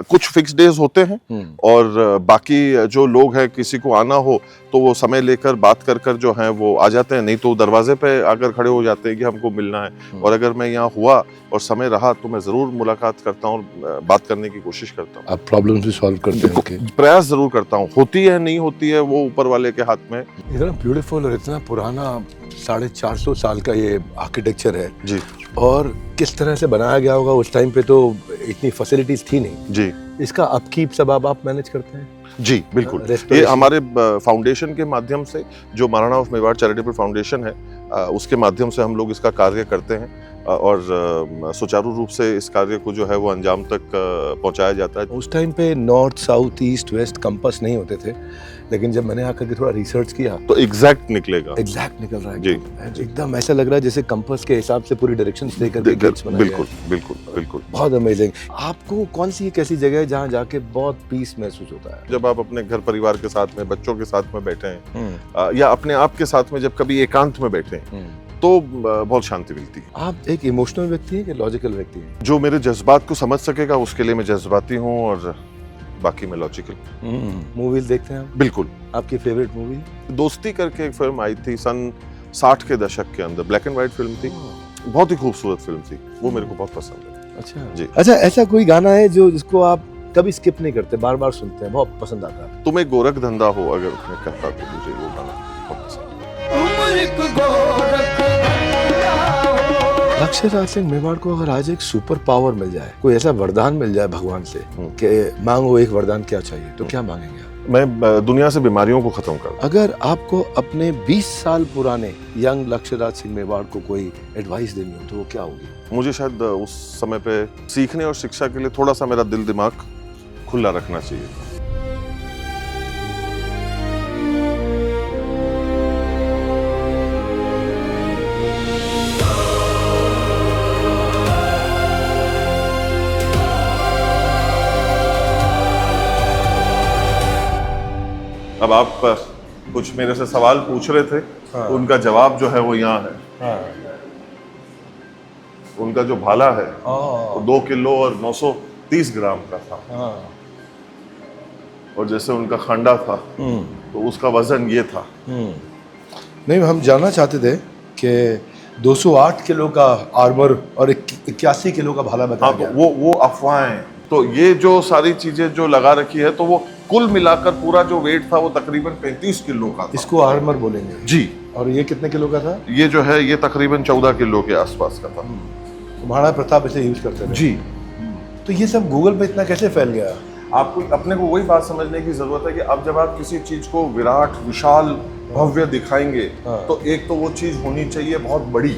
कुछ फिक्स डेज होते हैं और बाकी जो लोग हैं किसी को आना हो तो वो समय लेकर बात कर कर जो है वो आ जाते हैं, नहीं तो दरवाजे पे आकर खड़े हो जाते हैं कि हमको मिलना है। और अगर मैं यहाँ हुआ और समय रहा तो मैं जरूर मुलाकात करता हूँ, बात करने की कोशिश करता हूँ। आप प्रॉब्लम्स भी सॉल्व करते हैं उनके? प्रयास जरूर करता हूँ, होती है नहीं होती है वो ऊपर वाले के हाथ में। इतना ब्यूटीफुल और इतना पुराना 450 साल का ये आर्किटेक्चर है जी और किस तरह से बनाया गया होगा उस टाइम पे, तो इतनी फैसिलिटीज थी नहीं। जी इसका अपकीप सब आप मैनेज करते हैं? जी बिल्कुल। ये Restoration? हमारे फाउंडेशन के माध्यम से, जो Maharana of Mewar charitable foundation है, उसके माध्यम से हम लोग इसका कार्य करते हैं और सुचारू रूप से इस कार्य को जो है वो अंजाम तक पहुंचाया जाता है। उस टाइम पे north south east west compass नहीं होते थे, लेकिन जब मैंने आकर के थोड़ा रिसर्च किया तो एग्जैक्ट निकलेगा। एग्जैक्ट निकल रहा है जी। एकदम ऐसा लग रहा है जैसे कंपास के हिसाब से पूरी डायरेक्शंस देकर के gates बनाए गए हैं। बिल्कुल बिल्कुल बिल्कुल। बहुत अमेजिंग। आपको कौन सी एक ऐसी जगह है जहाँ जाके बहुत पीस महसूस होता है? जब आप अपने घर परिवार के साथ में, बच्चों के साथ में बैठे हैं या अपने आप के साथ में जब कभी एकांत में बैठे हैं तो बहुत शांति मिलती है। आप एक इमोशनल व्यक्ति हैं कि लॉजिकल व्यक्ति हैं? जो मेरे जज्बात को समझ सकेगा उसके लिए मैं जज्बाती हूँ और बाकी में लॉजिकल। मूवीज देखते हैं आप? बिल्कुल। आपकी फेवरेट मूवी? दोस्ती करके एक फिल्म आई थी सन 60 के दशक के अंदर, ब्लैक एंड व्हाइट फिल्म थी, बहुत ही खूबसूरत फिल्म थी, वो मेरे को बहुत पसंद है। अच्छा जी। अच्छा, ऐसा कोई गाना है जो जिसको आप कभी स्किप नहीं करते, बार बार सुनते हैं, बहुत पसंद आता है? तुम एक गोरख धंधा हो अगर मैं कहता तो मुझे वो गाना बहुत पसंद है। लक्ष्य राज सिंह मेवाड़ को अगर आज एक सुपर पावर मिल जाए, कोई ऐसा वरदान मिल जाए भगवान से कि मांगो एक वरदान, क्या चाहिए, तो क्या मांगेंगे आप? मैं दुनिया से बीमारियों को खत्म कर। अगर आपको अपने 20 साल पुराने यंग लक्ष्य राज सिंह मेवाड़ को कोई एडवाइस देनी हो तो वो क्या होगी? मुझे शायद उस समय पे सीखने और शिक्षा के लिए थोड़ा सा मेरा दिल दिमाग खुला रखना चाहिए। अब आप कुछ मेरे से सवाल पूछ रहे थे, हाँ। उनका जवाब जो है वो यहाँ है। उनका जो भाला है वो 2 किलो और 930 ग्राम का था और जैसे उनका खंडा था तो उसका वजन ये था। नहीं, हम जानना चाहते थे कि 208 किलो का आर्मर और 81 किलो का भाला बताया हाँ, गया। तो वो अफवाहें, तो ये जो सारी चीजें जो लगा रखी है तो वो कुल मिलाकर पूरा जो वेट था वो तकरीबन 35 किलो का था। इसको आर्मर बोलेंगे जी। और ये कितने किलो का था? ये जो है ये तकरीबन 14 किलो के आसपास का था। तो महाराणा प्रताप इसे यूज करते थे? जी। तो ये सब गूगल पे इतना कैसे फैल गया? आपको अपने को वही बात समझने की जरूरत है कि अब जब आप किसी चीज को विराट विशाल भव्य दिखाएंगे तो एक तो वो चीज होनी चाहिए बहुत बड़ी,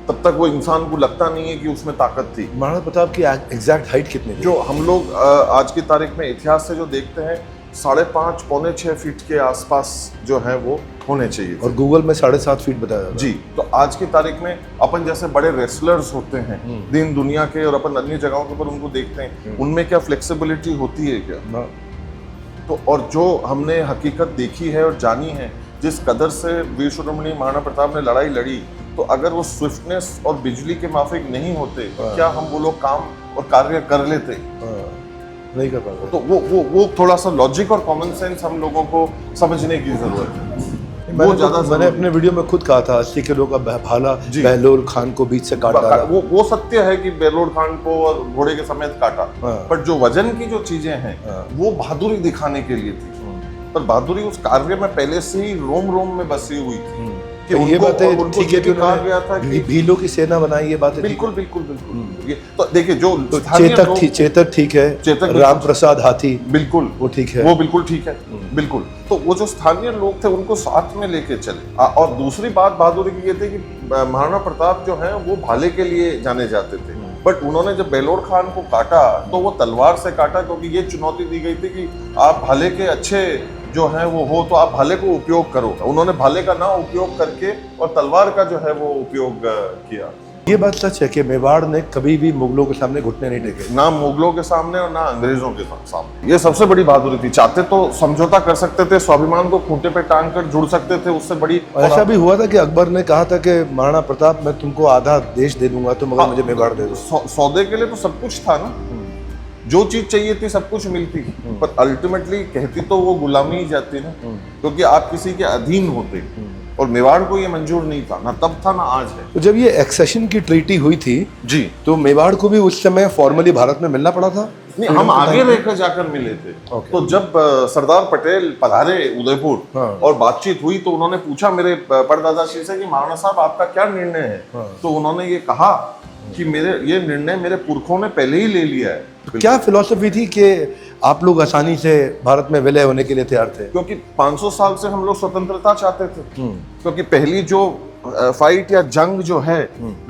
तब तक वो इंसान को लगता नहीं है कि उसमें ताकत थी। महाराणा प्रताप की एग्जैक्ट हाइट कितनी थी? जो हम लोग आज की तारीख में इतिहास से जो देखते हैं 5.5 पौने 6 फीट के आसपास जो है वो होने चाहिए और गूगल में 7.5 फीट बताया था। जी। तो आज की तारीख में अपन जैसे बड़े रेसलर्स होते हैं दिन दुनिया के और अपन अन्य जगहों के ऊपर उनको देखते हैं, उनमें क्या फ्लेक्सिबिलिटी होती है क्या? तो और जो हमने हकीकत देखी है और जानी है, जिस कदर से वीर शिरोमणि महाराणा प्रताप ने लड़ाई लड़ी, तो अगर वो स्विफ्टनेस और बिजली के माफिक नहीं होते क्या हम वो लोग काम और कार्य कर लेते? नहीं कर पाते। तो वो थोड़ा सा लॉजिक और कॉमन सेंस हम लोगों को समझने की जरूरत है। मैंने अपने वीडियो में खुद कहा था 80 किलो का भाला बहलोल खान को बीच से काट डाला। वो सत्य है कि बहलोल खान को और घोड़े के समेत काटा, पर जो वजन की जो चीजें हैं वो बहादुरी दिखाने के लिए थी। पर बहादुरी उस कार्य में पहले से ही रोम रोम में बसी हुई थी कि ये बातें ठीक है कि कहा गया था कि भीलों की सेना बनाई, ये बातें बिल्कुल बिल्कुल बिल्कुल। ये तो देखिए जो चेतक ठीक है, चेतक राम प्रसाद हाथी बिल्कुल वो ठीक है, वो बिल्कुल ठीक है बिल्कुल। तो वो जो स्थानीय लोग थे उनको साथ में लेके चले। और दूसरी बात बहादुरी की ये थी कि महाराणा प्रताप जो है वो भाले के लिए जाने जाते थे, बट उन्होंने जब बहलोल खान को काटा तो वो तलवार से काटा, क्योंकि ये चुनौती दी गई थी कि आप भाले के अच्छे जो है वो हो तो आप भाले को उपयोग करो। उन्होंने भाले का ना उपयोग करके और तलवार का जो है वो उपयोग किया। ये बात सच है कि मेवाड़ ने कभी भी मुगलों के सामने घुटने नहीं टेके। ना मुगलों के सामने और ना अंग्रेजों के सामने। ये सबसे बड़ी बहादुरी थी। चाहते तो समझौता कर सकते थे, स्वाभिमान को खूंटे पे टांग कर जुड़ सकते थे, उससे बड़ी। ऐसा भी हुआ था कि अकबर ने कहा था कि महाराणा प्रताप मैं तुमको आधा देश दे दूंगा, तुम अगर मुझे मेवाड़ दे दो। सौदे के लिए तो सब कुछ था ना, जो चीज चाहिए थी सब कुछ मिलती, पर अल्टीमेटली कहती तो वो गुलामी ही जाती ना, क्योंकि आप किसी के अधीन होते। और मेवाड़ को ये मंजूर नहीं था, ना तब था ना आज है। तो जब ये एक्सेशन की ट्रीटी हुई थी जी, तो मेवाड़ को भी उस समय फॉर्मली भारत में मिलना पड़ा था। नहीं, हम आगे रहकर जाकर मिले थे। तो जब सरदार पटेल पधारे उदयपुर, हाँ। और बातचीत हुई, तो उन्होंने पूछा मेरे परदादाश्री से कि महाराणा साहब आपका क्या निर्णय है। तो उन्होंने ये कहा कि ये निर्णय मेरे पुरखों ने पहले ही ले लिया है। तो क्या फिलॉसफी थी कि आप लोग आसानी से भारत में विलय होने के लिए तैयार थे? क्योंकि 500 साल से हम लोग स्वतंत्रता चाहते थे। क्योंकि पहली जो फाइट या जंग जो है,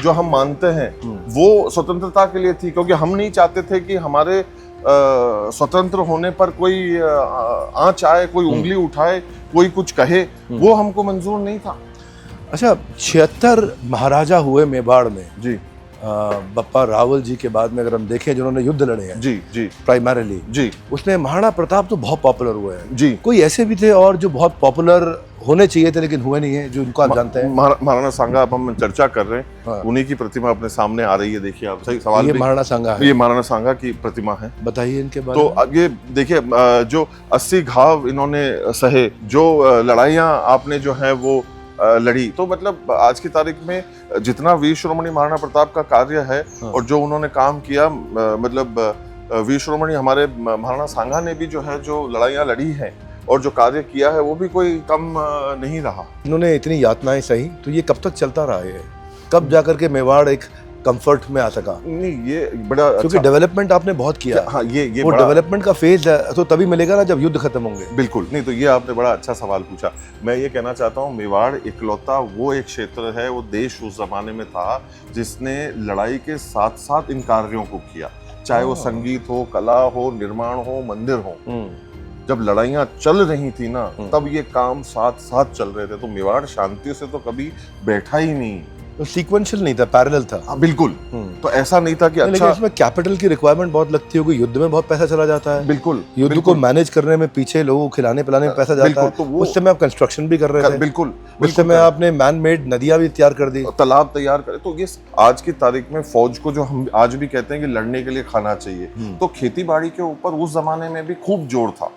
जो हम मानते हैं, वो स्वतंत्रता के लिए थी। क्योंकि हम नहीं चाहते थे कि हमारे स्वतंत्र होने पर कोई आंच आए, कोई उंगली उठाए, कोई कुछ कहे, वो हमको मंजूर नहीं था। अच्छा, 76 महाराजा हुए मेवाड़ में। जी, बप्पा रावल जी के बाद में अगर हम देखें जिन्होंने युद्ध लड़े हैं, जी, जी, प्राइमरीली, जी, उसमें महाराणा प्रताप तो बहुत पॉपुलर हुए हैं। जी। कोई ऐसे भी थे और जो बहुत पॉपुलर होने चाहिए थे लेकिन हुए नहीं है, जो उनको आप जानते हैं? महाराणा सांगा, अब हम चर्चा कर रहे हैं, हाँ। उन्हीं की प्रतिमा अपने सामने आ रही है। देखिए आप, सही सवाल। ये महाराणा सांगा है? ये महाराणा सांगा की प्रतिमा है। बताइए इनके बारे तो में। अब ये देखिए, जो 80 घाव इन्होंने सहे, जो लड़ाइयाँ आपने जो है वो लड़ी, तो मतलब आज की तारीख में जितना वीर शिरोमणि महाराणा प्रताप का कार्य है, हाँ। और जो उन्होंने काम किया, मतलब वीर शिरोमणि हमारे महाराणा सांगा ने भी जो है जो लड़ाइयाँ लड़ी हैं और जो कार्य किया है, वो भी कोई कम नहीं रहा। इन्होंने इतनी यातनाएं सही, तो ये कब तक चलता रहा है? कब जाकर के मेवाड़ एक कंफर्ट में आ सका? नहीं, ये बड़ा क्योंकि डेवलपमेंट आपने बहुत किया। हाँ, ये वो बड़ा डेवलपमेंट का फेज तो तभी मिलेगा ना जब युद्ध खत्म होंगे। बिल्कुल। नहीं, तो ये आपने बड़ा अच्छा सवाल पूछा। मैं ये कहना चाहता हूँ, मेवाड़ इकलौता वो एक क्षेत्र है, वो देश उस जमाने में था जिसने लड़ाई के साथ साथ इन कार्यों को किया, चाहे वो संगीत हो, कला हो, निर्माण हो, मंदिर हो। जब लड़ाइयाँ चल रही थी ना, तब ये काम साथ साथ चल रहे थे। तो मेवाड़ शांति से तो कभी बैठा ही नहीं। तो सीक्वेंशियल नहीं था, पैरेलल था। हाँ, बिल्कुल। तो ऐसा नहीं था कि लेकिन अच्छा, इसमें कैपिटल की रिक्वायरमेंट बहुत लगती होगी, युद्ध में बहुत पैसा चला जाता है। बिल्कुल, युद्ध बिल्कुल। को मैनेज करने में, पीछे लोगों को खिलाने पिलाने में पैसा जाता बिल्कुल, है। तो वो उस समय आप कंस्ट्रक्शन भी कर रहे थे। बिल्कुल, उस समय आपने मैन मेड नदियां भी तैयार कर दी, तालाब तैयार करे। तो ये आज की तारीख में फौज को, जो हम आज भी कहते हैं कि लड़ने के लिए खाना चाहिए, तो खेती बाड़ी के ऊपर उस जमाने में भी खूब जोर था।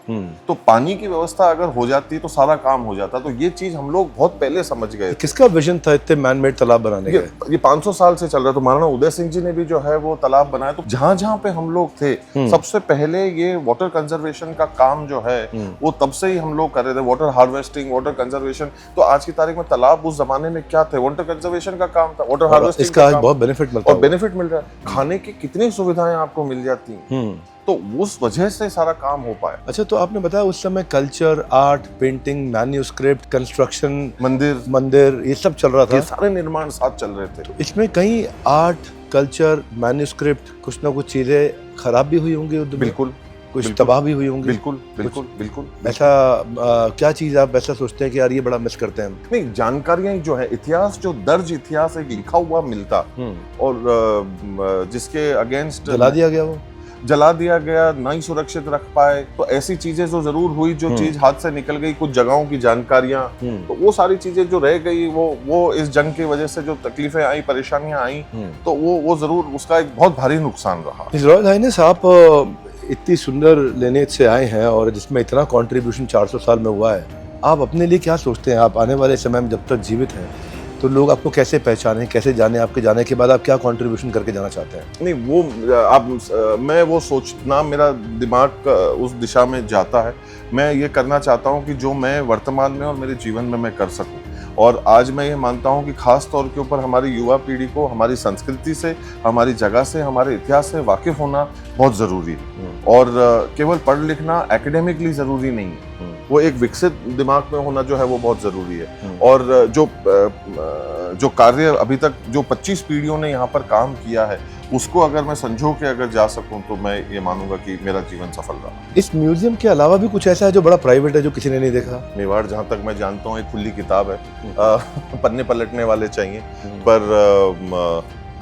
तो पानी की व्यवस्था अगर हो जाती तो सारा काम हो जाता। तो ये चीज हम लोग बहुत पहले समझ गए। किसका विजन था इतने मैन मेड तालाब बनाने का? ये 500 साल से चल रहा। तो महाराणा उदय सिंह जी ने भी जो है वो तालाब बनाया। तो जहां जहां पे हम लोग थे, सबसे पहले ये वाटर कंजर्वेशन का काम जो है वो तब से ही हम लोग कर रहे थे। Water harvesting, water conservation. तो आज की तारीख में तालाब उस जमाने में क्या थे? वाटर कंजर्वेशन का काम था, वाटर हार्वेस्टिंग इसका आज बहुत बेनिफिट मिलता है। और बेनिफिट मिल रहा है, खाने की कितनी सुविधाएं आपको मिल जाती हैं। तो उस वजह से सारा काम हो पाया। अच्छा, तो आपने बताया उस समय culture, art, painting, manuscript, construction, मंदिर ये सब चल रहा था। ये सारे निर्माण साथ चल रहे थे। इसमें कहीं आर्ट, कल्चर, मैन्युस्क्रिप्ट, कुछ ना कुछ चीजें खराब भी हुई होंगी युद्ध में? बिल्कुल। कुछ तबाह भी हुई होंगी? बिल्कुल, बिल्कुल, बिल्कुल। ऐसा क्या चीज आप ऐसा सोचते हैं कि यार ये बड़ा मिस करते हैं हम? नहीं, जानकारियां जो है, इतिहास, जो दर्ज इतिहास एक लिखा हुआ मिलता, और जिसके अगेंस्ट जला दिया गया, ना ही सुरक्षित रख पाए। तो ऐसी चीजें जो जरूर हुई, जो चीज हाथ से निकल गई, कुछ जगहों की जानकारियां, तो वो सारी चीजें जो रह गई, वो इस जंग की वजह से जो तकलीफें आई, परेशानियां आई, तो वो जरूर उसका एक बहुत भारी नुकसान रहा। रॉयल हाइनेस, आप इतनी सुंदर लेनेज से आए हैं और जिसमें इतना कंट्रीब्यूशन 400 साल में हुआ है, आप अपने लिए क्या सोचते हैं? आप आने वाले समय में जब तक जीवित हैं तो लोग आपको कैसे पहचानें, कैसे जाने? आपके जाने के बाद आप क्या कंट्रीब्यूशन करके जाना चाहते हैं? नहीं, वो मैं वो सोचना, मेरा दिमाग उस दिशा में जाता है। मैं ये करना चाहता हूँ कि जो मैं वर्तमान में और मेरे जीवन में मैं कर सकूँ। और आज मैं ये मानता हूँ कि खास तौर के ऊपर हमारी युवा पीढ़ी को हमारी संस्कृति से, हमारी जगह से, हमारे इतिहास से वाकिफ होना बहुत ज़रूरी है। और केवल पढ़ लिखना एकेडमिकली ज़रूरी नहीं है, वो एक विकसित दिमाग में होना जो है वो बहुत ज़रूरी है। और जो कार्य अभी तक जो 25 पीढ़ियों ने यहाँ पर काम किया है, उसको अगर मैं संजो के अगर जा सकूं, तो मैं ये मानूंगा कि मेरा जीवन सफल रहा। इस म्यूजियम के अलावा भी कुछ ऐसा है जो बड़ा प्राइवेट है, जो किसी ने नहीं देखा? मेवाड़ जहाँ तक मैं जानता हूँ एक खुली किताब है, पन्ने पलटने वाले चाहिए। पर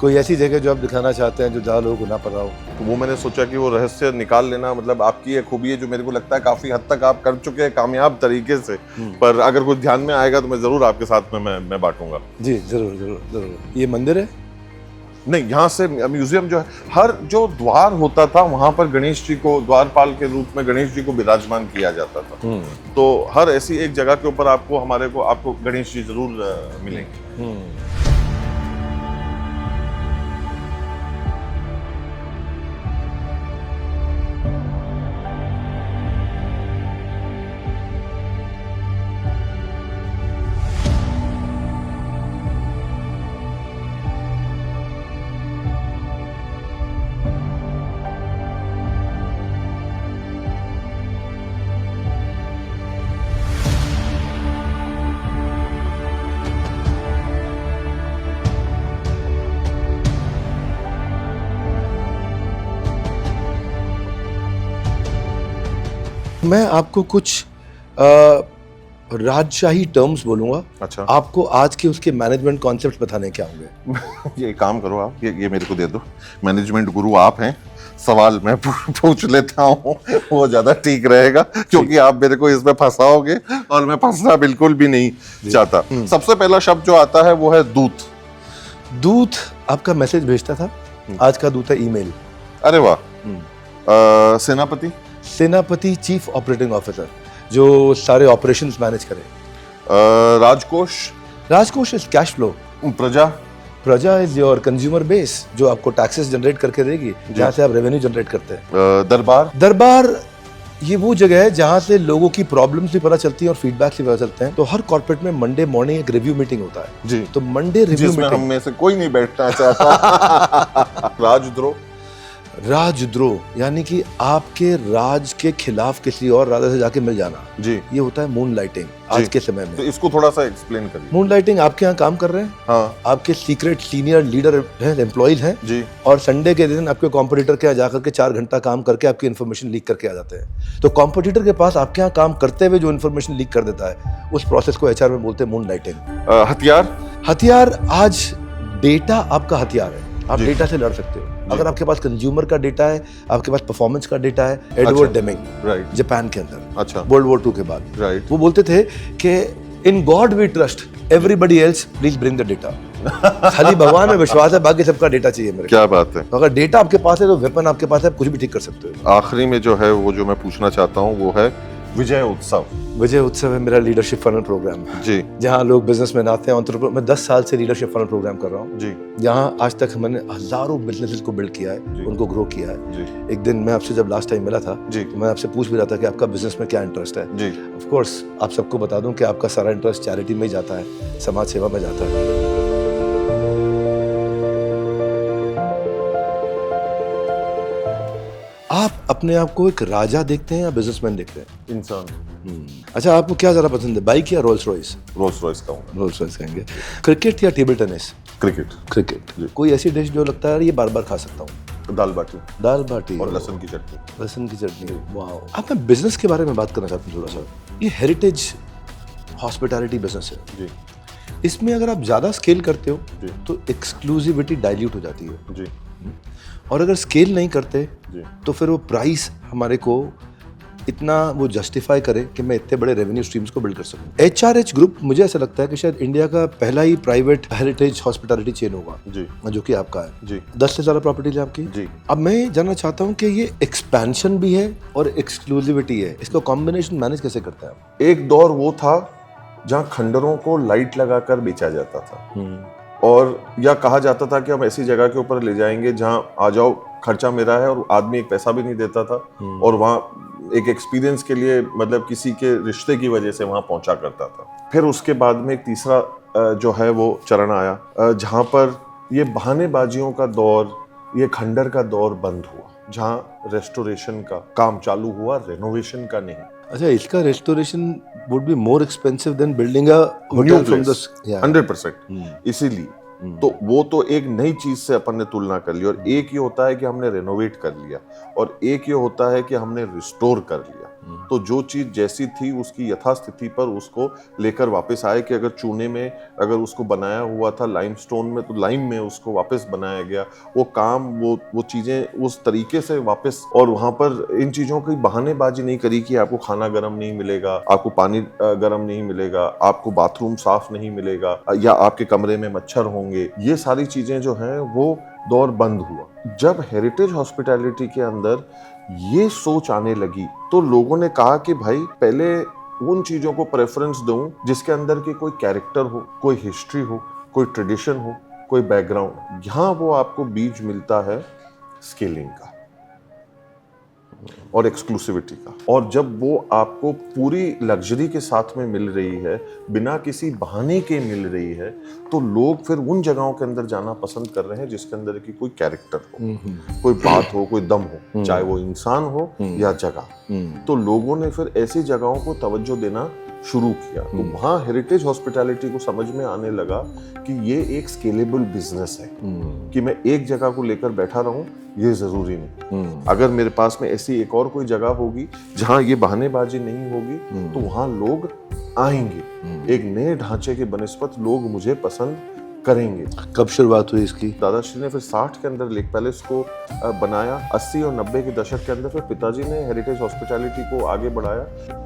कोई ऐसी जगह जो आप दिखाना चाहते हैं जो ज़्यादा लोगों को ना पता हो? तो वो मैंने सोचा कि वो रहस्य निकाल लेना, मतलब आपकी एक खूबी है जो मेरे को लगता है काफी हद तक आप कर चुके हैं कामयाब तरीके से, पर अगर कुछ ध्यान में आएगा तो मैं जरूर आपके साथ में मैं बांटूंगा। जी जरूर जरूर जरूर। ये मंदिर है? नहीं, यहाँ से म्यूजियम जो है, हर जो द्वार होता था वहां पर गणेश जी को द्वारपाल के रूप में गणेश जी को विराजमान किया जाता था। तो हर ऐसी एक जगह के ऊपर आपको गणेश जी जरूर मिलेंगे। मैं आपको कुछ राजशाही टर्म्स बोलूंगा। अच्छा। आपको आज के उसके मैनेजमेंट कॉन्सेप्ट बताने क्या होंगे? ये काम करो आप, ये मेरे को दे दो, मैनेजमेंट गुरु आप हैं, सवाल मैं पूछ लेता हूँ, वो ज्यादा ठीक रहेगा क्योंकि आप मेरे को इसमें फंसाओगे और मैं फंसना बिल्कुल भी नहीं चाहता। सबसे पहला शब्द जो आता है वो है दूत। दूत आपका मैसेज भेजता था, आज का दूत है ईमेल। अरे वाह। सेनापति? सेनापति चीफ ऑपरेटिंग ऑफिसर, जो सारे ऑपरेशंस मैनेज करे। राजकोष? राजकोष इज कैश फ्लो। प्रजा? प्रजा इज योर कंज्यूमर बेस, जो आपको टैक्सेस जनरेट करके देगी, जहाँ से आप रेवेन्यू जनरेट करते हैं। दरबार? दरबार ये वो जगह है जहाँ से लोगों की प्रॉब्लम्स भी पता चलती हैं और फीडबैक भी पता चलते हैं। तो हर कॉर्पोरेट में मंडे मॉर्निंग एक रिव्यू मीटिंग होता है जी। तो मंडे रिव्यू जिसमें हम मीटिंग। में से कोई नहीं बैठना चाहता। राजद्रोह? राजद्रोह यानी कि आपके राज के खिलाफ किसी और राजा से जाके मिल जाना जी। ये होता है मून लाइटिंग आज के समय तो में। इसको थोड़ा सा एक्सप्लेन करिए। मून लाइटिंग आपके यहाँ काम कर रहे हैं, हाँ आपके सीक्रेट सीनियर लीडर हैं, एम्प्लॉइज हैं जी, और संडे के दिन आपके कॉम्पिटिटर के यहाँ जाकर के 4 घंटा काम करके आपकी इन्फॉर्मेशन लीक करके आ जाते हैं। तो कॉम्पिटिटर के पास आपके यहाँ काम करते हुए जो इन्फॉर्मेशन लीक कर देता है उस प्रोसेस को एचआर में बोलते हैं मून लाइटिंग। हथियार? हथियार आज डेटा आपका हथियार है, आप जी। डेटा से लड़ सकते हो। अगर आपके पास कंज्यूमर का डेटा है, आपके पास परफॉर्मेंस का डेटा है। Edward Deming right. जापान के अंदर अच्छा। वर्ल्ड वॉर 2 के बाद राइट। वो बोलते थे कि in God we trust, everybody else please bring the data. खाली भगवान में विश्वास है, बाकी सबका डेटा चाहिए मेरे को। क्या बात है। तो अगर डेटा आपके पास है तो वेपन आपके पास है, आप कुछ भी ठीक कर सकते हो। आखिरी में जो है वो जो मैं पूछना चाहता हूँ वो है विजय उत्सव। विजय उत्सव है मेरा लीडरशिप फनल प्रोग्राम जी जहाँ लोग बिजनेसमैन आते हैं। मैं 10 साल से लीडरशिप फनल प्रोग्राम कर रहा हूँ जी जहाँ आज तक मैंने हजारों बिजनेसेस को बिल्ड किया है, उनको ग्रो किया है। जी एक दिन मैं आपसे जब लास्ट टाइम मिला था जी तो मैं आपसे पूछ भी रहा था कि आपका बिजनेस में क्या इंटरेस्ट है। जी। ऑफ कोर्स आप सबको बता दूं कि आपका सारा इंटरेस्ट चैरिटी में ही जाता है, समाज सेवा में जाता है। आप अपने आप को एक राजा देखते हैं या बिजनेसमैन देखते हैं? इंसान। अच्छा, आपको क्या ज्यादा पसंद है, बाइक या रोल्स रॉयस? रोल्स रॉयस कहूँगा। रोल्स रॉयस कहेंगे। क्रिकेट या टेबल टेनिस? क्रिकेट। क्रिकेट। कोई ऐसी डिश जो लगता है यार ये बार बार खा सकता हूँ? दाल बाटी दाल बाटी और लहसुन की चटनी। लहसुन की चटनी। वाह। अब मैं बिजनेस के बारे में बात करना चाहता हूँ थोड़ा सा। ये हेरिटेज हॉस्पिटैलिटी बिजनेस है जी इसमें अगर आप ज़्यादा स्केल करते हो जी तो एक्सक्लूसिविटी डाइल्यूट हो जाती है, जी और अगर स्केल नहीं करते जी तो फिर वो प्राइस हमारे को इतना वो जस्टिफाई करे कि मैं इतने बड़े रेवेन्यू स्ट्रीम्स को बिल्ड कर सकूं। एचआरएच ग्रुप मुझे ऐसा लगता है कि शायद इंडिया का पहला ही प्राइवेट हेरिटेज हॉस्पिटैलिटी चेन होगा जी जो कि आपका है। जी 10 से ज़्यादा प्रॉपर्टीज है आपकी। जी। अब मैं जानना चाहता हूँ कि ये एक्सपेंशन भी है और एक्सक्लूसिविटी है, इसका कॉम्बिनेशन मैनेज कैसे करता है? एक दौर वो था जहाँ खंडरों को लाइट लगाकर बेचा जाता था और या कहा जाता था कि हम ऐसी जगह के ऊपर ले जाएंगे जहाँ आ जाओ, खर्चा मेरा है, और आदमी एक पैसा भी नहीं देता था और वहाँ एक एक्सपीरियंस के लिए मतलब किसी के रिश्ते की वजह से वहाँ पहुँचा करता था। फिर उसके बाद में एक तीसरा जो है वो चरण आया जहाँ पर ये बहानेबाजियों का दौर, ये खंडर का दौर बंद हुआ, जहाँ रेस्टोरेशन का काम चालू हुआ, रेनोवेशन का नहीं। अच्छा, इसका restoration would be more expensive than building a hotel from the 100%। इसीलिए तो वो तो एक नई चीज से अपन ने तुलना कर ली, और एक ये होता है कि हमने रेनोवेट कर लिया और एक ये होता है कि हमने रिस्टोर कर लिया। तो जो चीज जैसी थी उसकी यथास्थिति पर उसको लेकर वापस आए कि अगर चूने में अगर उसको बनाया हुआ था लाइमस्टोन में तो लाइम में उसको वापस बनाया गया, वो काम वो चीजें उस तरीके से वापस। और वहां पर इन चीजों की बहानेबाजी नहीं करी कि आपको खाना गर्म नहीं मिलेगा, आपको पानी गर्म नहीं मिलेगा, आपको बाथरूम साफ नहीं मिलेगा, या आपके कमरे में मच्छर होंगे। ये सारी चीजें जो हैं वो दौर बंद हुआ। जब हेरिटेज हॉस्पिटैलिटी के अंदर ये सोच आने लगी तो लोगों ने कहा कि भाई पहले उन चीजों को प्रेफरेंस दूं जिसके अंदर के कोई कैरेक्टर हो, कोई हिस्ट्री हो, कोई ट्रेडिशन हो, कोई बैकग्राउंड। यहाँ वो आपको बीज मिलता है स्केलिंग का और एक्सक्लूसिविटी का। और जब वो आपको पूरी लग्जरी के साथ में मिल रही है, बिना किसी बहाने के मिल रही है, तो लोग फिर उन जगहों के अंदर जाना पसंद कर रहे हैं जिसके अंदर की कोई कैरेक्टर हो, कोई बात हो, कोई दम हो, चाहे वो इंसान हो या जगह। तो लोगों ने फिर ऐसी जगहों को तवज्जो देना शुरू किया। तो वहाँ हेरिटेज हॉस्पिटैलिटी को समझ में आने लगा कि ये एक स्केलेबल बिजनेस है, कि मैं एक जगह को लेकर बैठा रहूं ये जरूरी नहीं। अगर मेरे पास में ऐसी एक और कोई जगह होगी जहां ये बहानेबाजी नहीं होगी तो वहां लोग आएंगे, एक नए ढांचे के बनिस्बत लोग मुझे पसंद करेंगे। कब शुरुआत हुई इसकी? दादाश्री ने फिर 60 के अंदर लेक पैलेस को बनाया, 80 और 90 के दशक के अंदर फिर पिताजी ने हेरिटेज हॉस्पिटैलिटी को आगे बढ़ाया।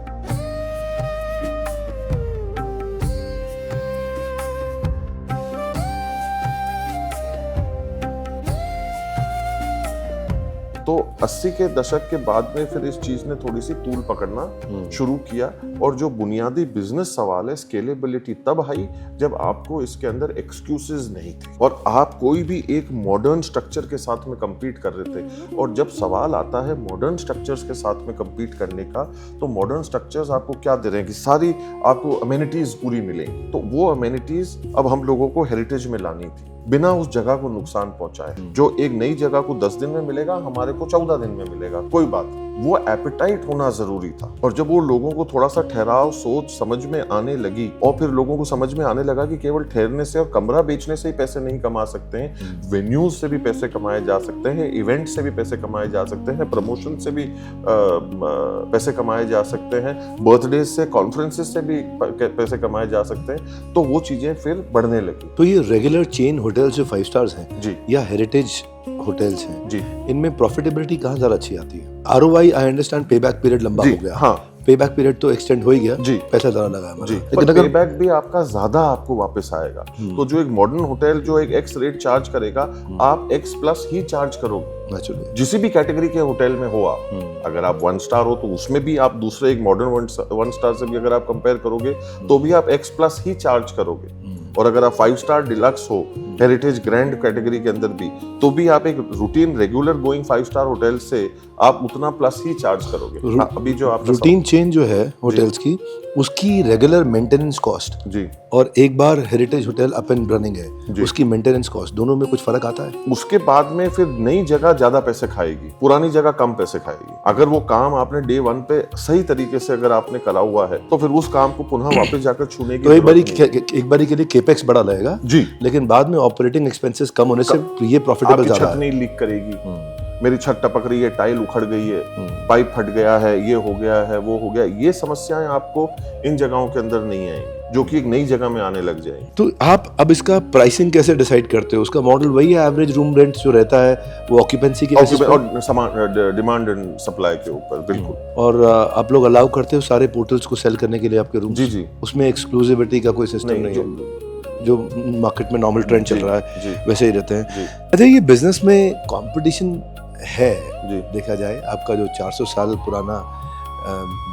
तो 80 के दशक के बाद में फिर इस चीज ने थोड़ी सी तूल पकड़ना शुरू किया। और जो बुनियादी बिजनेस सवाल है, स्केलेबिलिटी तब आई जब आपको इसके अंदर एक्सक्यूजेस नहीं थे और आप कोई भी एक मॉडर्न स्ट्रक्चर के साथ में compete कर रहे थे। और जब सवाल आता है मॉडर्न स्ट्रक्चर्स के साथ में compete करने का, तो मॉडर्न स्ट्रक्चर्स आपको क्या दे रहे हैं कि सारी आपको अमेनिटीज पूरी मिलेंगी। तो वो अमेनिटीज अब हम लोगों को हेरिटेज में लानी थी बिना उस जगह को नुकसान पहुंचाए। जो एक नई जगह को 10 दिन में मिलेगा, हमारे को 14 दिन में मिलेगा, कोई बात नहीं। वो एपेटाइट होना जरूरी था। और जब वो लोगों को थोड़ा सा ठहराव सोच समझ में आने लगी और फिर लोगों को समझ में आने लगा कि केवल ठहरने से और कमरा बेचने से ही पैसे नहीं कमा सकते हैं, वेन्यूज से भी पैसे कमाए जा सकते हैं, इवेंट से भी पैसे कमाए जा सकते हैं, प्रमोशन से भी पैसे कमाए जा सकते हैं, बर्थडे से, कॉन्फ्रेंसेस से भी पैसे कमाए जा सकते हैं। तो वो चीजें फिर बढ़ने लगी। तो ये रेगुलर चेन होटल्स जो 5 स्टार्स हैं जी या हेरिटेज होटल्स हैं जी, इनमें प्रॉफिटेबिलिटी कहाँ ज्यादा अच्छी आती है? ROI आई अंडरस्टैंड, पे बैक पीरियड लंबा जी, हो गया, हाँ, पे बैक पीरियड तो एक्सटेंड हो ही गया जी, पैसा ज्यादा लगा हमारा, जी, लेकिन पर अगर पेबैक भी आपका ज्यादा आपको वापस आएगा। तो जो एक मॉडर्न होटल जो एक एक्स रेट चार्ज करेगा, आप एक्स प्लस ही चार्ज करोगे। नेचुरली जिस भी कैटेगरी के होटल में हो आप, अगर आप 1 स्टार हो तो उसमें भी आप दूसरे एक मॉडर्न 1 स्टार से भी अगर आप कंपेयर करोगे तो भी आप एक्स प्लस ही चार्ज करोगे। और अगर आप 5 स्टार डिलक्स हो हेरिटेज ग्रैंड कैटेगरी के अंदर भी, तो भी आप एक routine regular going 5 star hotel से आप उतना प्लस ही चार्ज करोगे। हाँ, अभी जो आप रूटीन चेन जो है होटल्स की, उसकी रेगुलर मेंटेनेंस कॉस्ट जी, और एक बार heritage hotel up and running है जी, उसकी मेंटेनेंस कॉस्ट, दोनों में कुछ फर्क आता है? उसके बाद में फिर नई जगह ज्यादा पैसे खाएगी, पुरानी जगह कम पैसे खाएगी। अगर वो काम आपने डे 1 पे सही तरीके से अगर आपने करा हुआ है तो फिर उस काम को पुनः वापस जाकर छूने की तो एक जरूरत बारी के लिए केपेक्स बड़ा लगेगा जी, लेकिन बाद में ऑपरेटिंग एक्सपेंसेस कम होने से ये प्रॉफिटेबल आपकी ज्यादा छत है। नहीं लीक करेगी, मेरी छत टपक रही है, टाइल उखड़ गई है, पाइप फट गया है, ये हो गया है, वो हो गया, ये समस्याएं आपको इन जगहों के अंदर नहीं आएंगी जो कि एक नई जगह में आने लग जाएंगी। तो आप अब इसका प्राइसिंग कैसे डिसाइड करते हो? उसका मॉडल वही है, एवरेज रूम रेंट जो रहता है वो ऑक्यूपेंसी के बेसिस पर और डिमांड एंड सप्लाई के ऊपर, बिल्कुल। और आप लोग अलाउ करते हो सारे पोर्टल्स को सेल करने के लिए आपके रूम? जी जी, उसमें एक्सक्लूसिविटी का कोई सिस्टम नहीं है? जो मार्केट में नॉर्मल ट्रेंड चल रहा है जी, वैसे ही रहते हैं? जी, अच्छा, ये बिजनेस में कंपटीशन है जी, देखा जाए, आपका जो 400 साल पुराना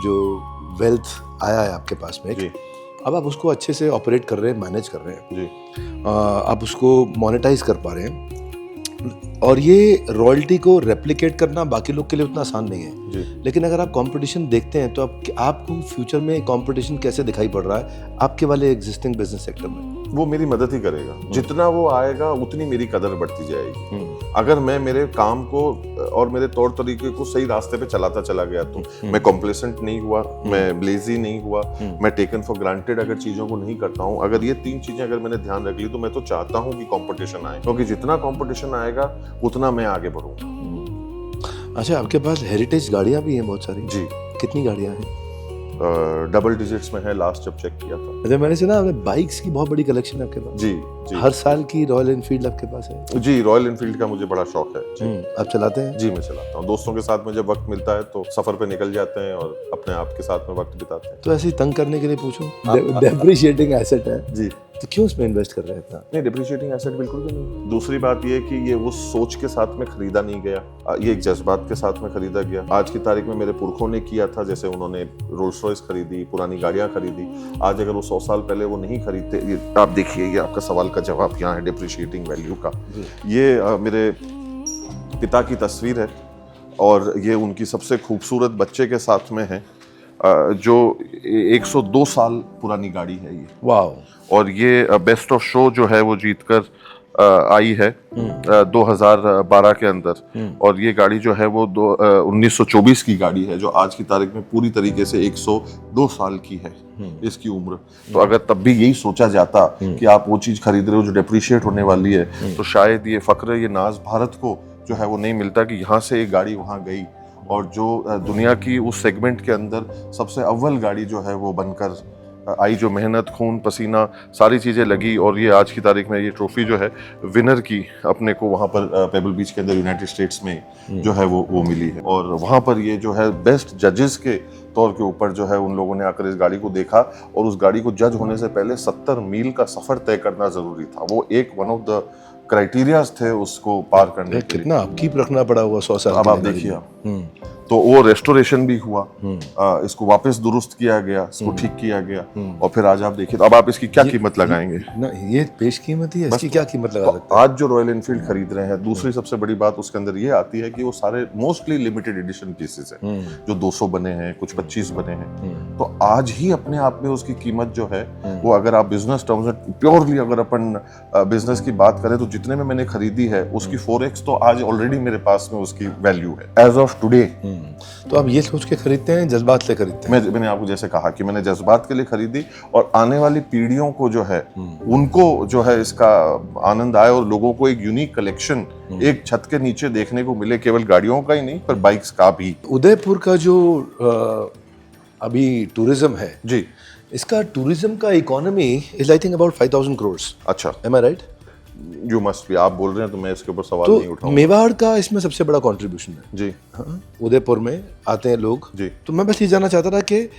जो वेल्थ आया है आपके पास में, जी, अब आप उसको अच्छे से ऑपरेट कर रहे हैं, मैनेज कर रहे हैं, जी, आप उसको मोनेटाइज कर पा रहे हैं, और ये रॉयल्टी को रेप्लिकेट करना बाकी लोग के लिए उतना आसान नहीं है। जी। लेकिन अगर आप कंपटीशन देखते हैं तो आपको फ्यूचर में कंपटीशन कैसे दिखाई पड़ रहा है आपके वाले एग्जिस्टिंग बिजनेस सेक्टर में? वो मेरी मदद ही करेगा, जितना वो आएगा उतनी मेरी कदर बढ़ती जाएगी। अगर मैं मेरे काम को और मेरे तौर तरीके को सही रास्ते पे चलाता चला गया तो मैं कॉम्प्लेसेंट नहीं हुआ, मैं लेजी नहीं हुआ, मैं टेकन फॉर ग्रांटेड अगर चीजों को नहीं करता हूँ, अगर ये 3 चीजें अगर मैंने ध्यान रख ली तो मैं तो चाहता हूँ कि कंपटीशन आए, क्योंकि जितना कंपटीशन आएगा उतना मैं आगे बढ़ूंगा। अच्छा, आपके पास हेरिटेज गाड़ियां भी हैं बहुत सारी? जी, कितनी गाड़ियां हैं? डबल डिजिट्स में है लास्ट जब चेक किया था। अच्छा, मैंने सुना आपने बाइक्स की बहुत बड़ी कलेक्शन है आपके पास। जी जी हर साल की रॉयल एनफील्ड आपके पास है? जी, रॉयल एनफील्ड का मुझे बड़ा शौक है जी। आप चलाते हैं? जी मैं चलाता हूँ, दोस्तों के साथ में जब वक्त मिलता है तो सफर पे निकल जाते हैं और अपने आप के साथ में वक्त बिताते हैं। तो ऐसे ही तंग करने के लिए पूछूं, डेप्रिशिएटिंग एसेट है जी तो क्यों इसमें इन्वेस्ट कर रहे हैं इतना? नहीं, डिप्रिशिएटिंग एसेट बिल्कुल भी नहीं। दूसरी बात ये कि ये वो सोच के साथ में खरीदा नहीं गया, ये एक जज्बात के साथ में खरीदा गया। आज की तारीख में मेरे पुरखों ने किया था, जैसे उन्होंने रोल्स रॉयस खरीदी, पुरानी गाड़ियां खरीदी। आज अगर वो 100 साल पहले वो नहीं खरीदते, ये आप देखिए, ये आपका सवाल का जवाब यहाँ है डिप्रिशिएटिंग वैल्यू का। ये मेरे पिता की तस्वीर है और ये उनकी सबसे खूबसूरत बच्चे के साथ में है, जो 102 साल पुरानी गाड़ी है ये। वाह। और ये बेस्ट ऑफ शो जो है वो जीतकर आई है 2012 के अंदर। और ये गाड़ी जो है वो 1924 की गाड़ी है, जो आज की तारीख में पूरी तरीके से 102 साल की है इसकी उम्र। तो अगर तब भी यही सोचा जाता कि आप वो चीज खरीद रहे हो जो डेप्रिशिएट होने वाली है, तो शायद ये फक्र, ये नाज भारत को जो है वो नहीं मिलता कि यहाँ से एक गाड़ी वहाँ गई और जो दुनिया की उस सेगमेंट के अंदर सबसे अव्वल गाड़ी जो है वो बनकर आई, जो मेहनत, खून, पसीना, सारी चीज़ें लगी। और ये आज की तारीख में ये ट्रॉफी जो है विनर की अपने को वहाँ पर पेबल बीच के अंदर यूनाइटेड स्टेट्स में जो है वो मिली है। और वहाँ पर ये जो है बेस्ट जजेस के तौर के ऊपर जो है उन लोगों ने आकर इस गाड़ी को देखा, और उस गाड़ी को जज होने से पहले 70 मील का सफ़र तय करना ज़रूरी था। वो एक वन ऑफ द क्राइटेरियाज थे उसको पार करने के लिए। कितना अपकीप रखना पड़ा हुआ 100 साल। अब आप देखिए, तो वो रेस्टोरेशन भी हुआ, इसको वापस दुरुस्त किया गया, इसको ठीक किया गया, और फिर आज आप देखिए, तो अब आप इसकी क्या कीमत लगाएंगे? ना, ये पेश कीमत ही है, इसकी क्या कीमत लगा सकते हैं? आज जो रॉयल एनफील्ड खरीद रहे हैं, दूसरी सबसे बड़ी बात उसके अंदर ये आती है कि वो सारे मोस्टली लिमिटेड एडिशन पीसेस हैं, जो 200 बने हैं, कुछ 25 बने हैं। तो आज ही अपने आप में उसकी कीमत जो है वो, अगर आप बिजनेस टर्म्स में प्योरली अगर अपन बिजनेस की बात करें, तो जितने में मैंने खरीदी है उसकी 4x तो आज ऑलरेडी मेरे पास में उसकी वैल्यू है एज ऑफ टुडे। तो आप ये सोच के खरीदते हैं, जज्बात से खरीदते हैं? मैंने आपको जैसे कहा कि मैंने जज्बात के लिए खरीदी, और आने वाली पीढ़ियों को जो है उनको जो है इसका आनंद आए, और लोगों को एक यूनिक कलेक्शन एक छत के नीचे देखने को मिले, केवल गाड़ियों का ही नहीं पर बाइक्स का भी। उदयपुर का जो अभी टूरिज्म है जी, इसका टूरिज्म का economy is I think about 5000 crore. अच्छा, am I right? You must be, आप बोल रहे हैं तो मैं इसके ऊपर सवाल तो नहीं उठाऊंगा। मेवाड़ का इसमें सबसे बड़ा कंट्रीब्यूशन है जी। हाँ, उदयपुर में आते हैं लोग जी। तो मैं बस ये जानना चाहता था कि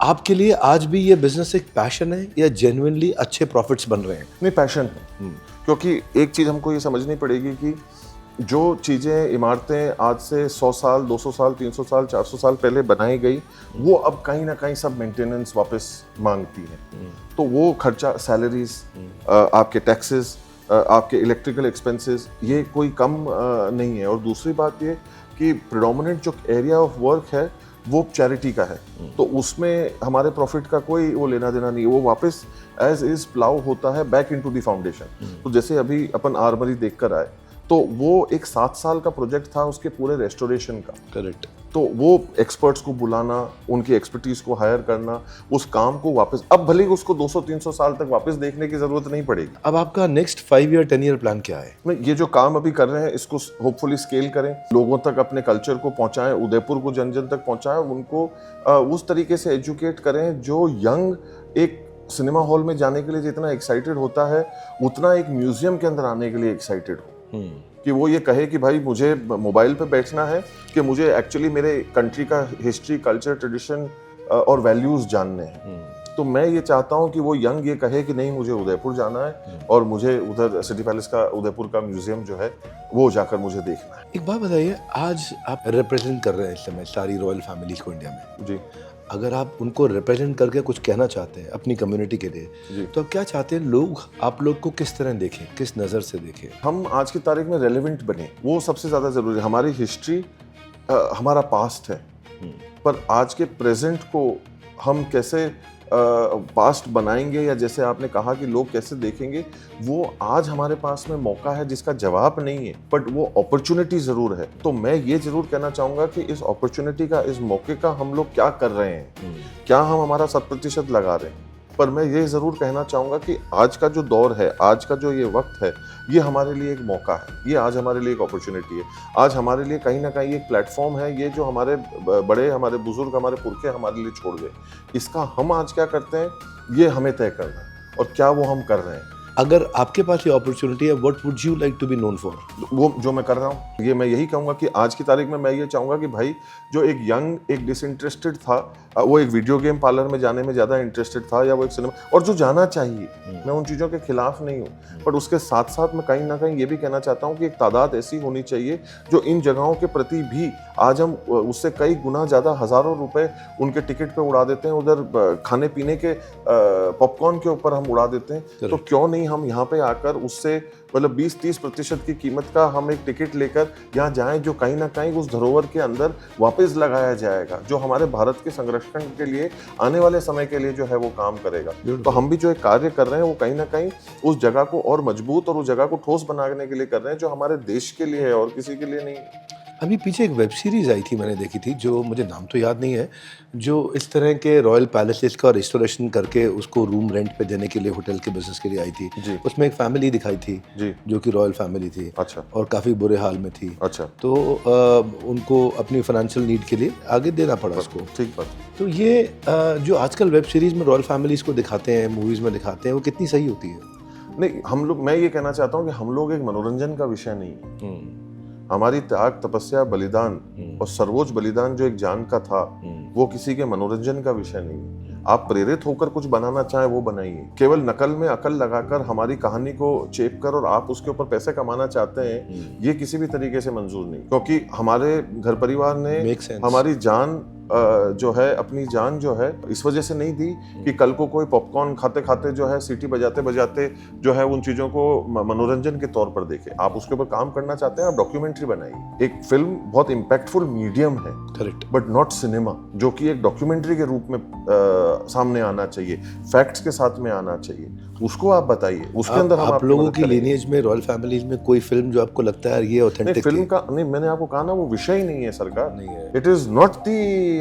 आपके लिए आज भी ये बिजनेस एक पैशन है या जेन्युइनली अच्छे प्रॉफिट्स बन रहे हैं? नहीं, पैशन है। क्योंकि एक चीज हमको ये समझनी पड़ेगी कि जो चीज़ें, इमारतें आज से 100 साल, 200 साल, 300 साल, 400 साल पहले बनाई गई, वो अब कहीं ना कहीं सब मेंटेनेंस वापस मांगती है। तो वो खर्चा, सैलरीज, आपके टैक्सेस, आपके इलेक्ट्रिकल एक्सपेंसेस, ये कोई कम नहीं है। और दूसरी बात ये कि प्रेडोमिनेंट जो एरिया ऑफ वर्क है वो चैरिटी का है, तो उसमें हमारे प्रॉफिट का कोई वो लेना देना नहीं है, वो वापस एज इज प्लाउ होता है बैक इनटू द फाउंडेशन। तो जैसे अभी अपन आर्मरी देख कर आए, तो वो एक 7 साल का प्रोजेक्ट था उसके पूरे रेस्टोरेशन का। करेक्ट। तो वो एक्सपर्ट्स को बुलाना, उनकी एक्सपर्टीज को हायर करना, उस काम को वापस, अब भले ही उसको 200-300 साल तक वापस देखने की जरूरत नहीं पड़ेगी। अब आपका नेक्स्ट 5 ईयर 10 ईयर प्लान क्या है? ये जो काम अभी कर रहे हैं इसको होपफुली स्केल करें, लोगों तक अपने कल्चर को पहुंचाएं, उदयपुर को जन जन तक पहुंचाएं, उनको उस तरीके से एजुकेट करें जो यंग एक सिनेमा हॉल में जाने के लिए जितना एक्साइटेड होता है, उतना एक म्यूजियम के अंदर आने के लिए एक्साइटेड हो। कि वो ये कहे कि भाई मुझे मोबाइल पे बैठना है, कि मुझे एक्चुअली मेरे कंट्री का हिस्ट्री, कल्चर, ट्रेडिशन और वैल्यूज जानने हैं। तो मैं ये चाहता हूँ कि वो यंग ये कहे कि नहीं, मुझे उदयपुर जाना है और मुझे उधर सिटी पैलेस का, उदयपुर का म्यूजियम जो है वो जाकर मुझे देखना है। एक बात बताइए, आज आप रिप्रेजेंट कर रहे हैं इस समय सारी रॉयल फैमिली को इंडिया में। जी। अगर आप उनको रिप्रेजेंट करके कुछ कहना चाहते हैं अपनी कम्युनिटी के लिए, तो आप क्या चाहते हैं लोग आप लोग को किस तरह देखें, किस नज़र से देखें? हम आज की तारीख में रेलेवेंट बने, वो सबसे ज़्यादा ज़रूरी है। हमारी हिस्ट्री हमारा पास्ट है, पर आज के प्रेजेंट को हम कैसे पास्ट बनाएंगे, या जैसे आपने कहा कि लोग कैसे देखेंगे, वो आज हमारे पास में मौका है जिसका जवाब नहीं है, बट वो अपॉर्चुनिटी ज़रूर है। तो मैं ये ज़रूर कहना चाहूँगा कि इस अपॉर्चुनिटी का, इस मौके का हम लोग क्या कर रहे हैं, क्या हम हमारा 100% लगा रहे हैं। पर मैं ये ज़रूर कहना चाहूँगा कि आज का जो दौर है, आज का जो ये वक्त है, ये हमारे लिए एक मौका है, ये आज हमारे लिए एक अपॉर्चुनिटी है। आज हमारे लिए कहीं ना कहीं एक प्लेटफॉर्म है, ये जो हमारे बड़े, हमारे बुजुर्ग, हमारे पुरखे हमारे लिए छोड़ गए, इसका हम आज क्या करते हैं ये हमें तय करना है, और क्या वो हम कर रहे हैं। अगर आपके पास ये अपॉर्चुनिटी है, what would you like to be known for? वो जो मैं कर रहा हूँ, ये मैं यही कहूँगा कि आज की तारीख में मैं ये चाहूँगा कि भाई जो एक यंग, एक डिसइंटरेस्टेड था, वो एक वीडियो गेम पार्लर में जाने में ज़्यादा इंटरेस्टेड था, या वो एक सिनेमा, और जो जाना चाहिए, मैं उन चीज़ों के खिलाफ नहीं हूँ, पर उसके साथ साथ मैं कहीं ना कहीं ये भी कहना चाहता हूँ कि एक तादाद ऐसी होनी चाहिए जो इन जगहों के प्रति भी, आज हम उससे कई गुना ज़्यादा हज़ारों रुपए उनके टिकट पे उड़ा देते हैं, उधर खाने पीने के पॉपकॉर्न के ऊपर हम उड़ा देते हैं, तो क्यों नहीं हम यहाँ पे आकर उससे मतलब 20-30% की कीमत का हम एक टिकट लेकर यहाँ जाएं, जो कहीं ना कहीं उस धरोहर के अंदर वापस लगाया जाएगा, जो हमारे भारत के संरक्षण के लिए आने वाले समय के लिए जो है वो काम करेगा। तो हम भी जो एक कार्य कर रहे हैं वो कहीं ना कहीं उस जगह को और मजबूत और उस जगह को ठोस बनाने के लिए कर रहे हैं, जो हमारे देश के लिए है और किसी के लिए नहीं है। अभी पीछे एक वेब सीरीज आई थी, मैंने देखी थी, जो मुझे नाम तो याद नहीं है, जो इस तरह के रॉयल पैलेसेस का रिस्टोरेशन करके उसको रूम रेंट पे देने के लिए, होटल के बिजनेस के लिए आई थी जी। उसमें एक फैमिली दिखाई थी जी। जो कि रॉयल फैमिली थी। अच्छा। और काफ़ी बुरे हाल में थी। अच्छा। तो उनको अपनी फाइनेंशियल नीड के लिए आगे देना पड़ा उसको। ठीक बात। तो ये जो आजकल वेब सीरीज में रॉयल फैमिलीज को दिखाते हैं, मूवीज में दिखाते हैं, वो कितनी सही होती है? नहीं, हम लोग, मैं ये कहना चाहता हूँ कि हम लोग एक मनोरंजन का विषय नहीं है। हमारी त्याग, तपस्या, बलिदान और सर्वोच्च बलिदान जो एक जान का था, वो किसी के मनोरंजन का विषय नहीं है। आप प्रेरित होकर कुछ बनाना चाहें वो बनाइए, केवल नकल में अकल लगाकर हमारी कहानी को चेप कर और आप उसके ऊपर पैसे कमाना चाहते हैं, ये किसी भी तरीके से मंजूर नहीं, क्योंकि हमारे घर परिवार ने हमारी जान जो है, अपनी जान जो है इस वजह से नहीं दी कि कल को कोई पॉपकॉर्न खाते खाते जो है, सीटी बजाते बजाते जो है उन चीजों को मनोरंजन के तौर पर देखे। आप उसके ऊपर काम करना चाहते हैं, आप डॉक्यूमेंट्री बनाइए। एक फिल्म बहुत इम्पैक्टफुल मीडियम है, करेक्ट, बट नॉट सिनेमा, जो कि एक डॉक्यूमेंट्री के रूप में सामने आना चाहिए, फैक्ट्स के साथ में आना चाहिए, उसको आप बताइए, उसके अंदर हम आप लोगों की लिनिएज में, रॉयल फैमिलीज में कोई फिल्म जो आपको लगता है ये ऑथेंटिक? फिल्म का नहीं, मैंने आपको कहा ना, वो विषय ही नहीं है सरकार, नहीं है। It is not the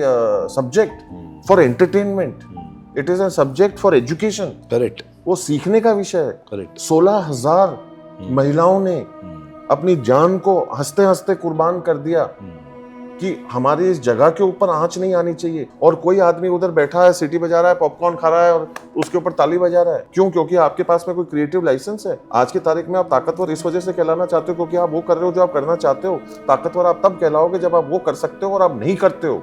subject for entertainment, it is a subject for education. Correct, वो सीखने का विषय है। करेक्ट। 16,000 महिलाओं ने अपनी जान को हंसते हंसते कुर्बान कर दिया कि हमारी इस जगह के ऊपर आंच नहीं आनी चाहिए, और कोई आदमी उधर बैठा है, सीटी बजा रहा है, पॉपकॉर्न खा रहा है और उसके ऊपर ताली बजा रहा है। क्यों? क्योंकि आपके पास में कोई क्रिएटिव लाइसेंस है। आज की तारीख में आप ताकतवर इस वजह से कहलाना चाहते हो क्योंकि आप वो कर रहे हो जो आप करना चाहते हो। ताकतवर आप तब कहलाओगे जब आप वो कर सकते हो और आप नहीं करते हो,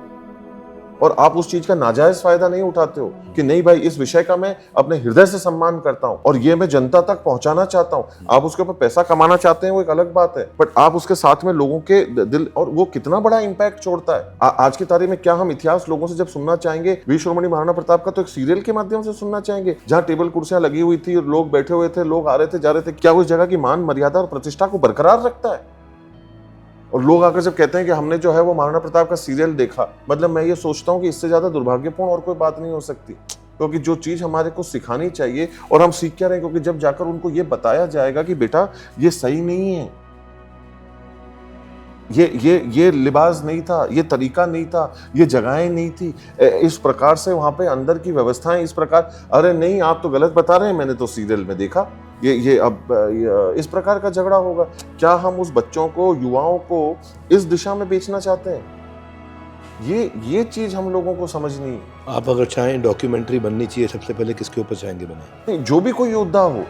और आप उस चीज का नाजायज फायदा नहीं उठाते हो कि नहीं भाई, इस विषय का मैं अपने हृदय से सम्मान करता हूं और ये मैं जनता तक पहुंचाना चाहता हूं। आप उसके ऊपर पैसा कमाना चाहते हैं, वो एक अलग बात है, बट आप उसके साथ में लोगों के दिल, और वो कितना बड़ा इंपैक्ट छोड़ता है। आज की तारीख में क्या हम इतिहास लोगों से जब सुनना चाहेंगे, वीर शिरोमणि महाराणा प्रताप का तो एक सीरियल के माध्यम से सुनना चाहेंगे, जहां टेबल कुर्सियां लगी हुई थी, लोग बैठे हुए थे, लोग आ रहे थे, जा रहे थे। क्या उस जगह की मान मर्यादा और प्रतिष्ठा को बरकरार रखता है? और लोग आकर जब कहते हैं कि हमने जो है वो महाराणा प्रताप का सीरियल देखा, मतलब मैं ये सोचता हूँ कि इससे ज्यादा दुर्भाग्यपूर्ण और कोई बात नहीं हो सकती, क्योंकि जो चीज हमारे को सिखानी चाहिए, और हम सीख क्या रहे हैं, क्योंकि जब जाकर उनको ये बताया जाएगा कि बेटा ये सही नहीं है, ये लिबास नहीं था, ये तरीका नहीं था, ये जगहें नहीं थी, इस प्रकार से वहां पे अंदर की व्यवस्थाएं इस प्रकार, अरे नहीं आप तो गलत बता रहे हैं, मैंने तो सीरियल में देखा, ये अब इस प्रकार का झगड़ा होगा। क्या हम उस बच्चों को, युवाओं को इस दिशा में बेचना चाहते हैं? ये चीज हम लोगों को समझनी है। आप अगर चाहें डॉक्यूमेंट्री बननी चाहिए, सबसे पहले किसके ऊपर चाहेंगे बने? नहीं, जो भी कोई योद्धा हो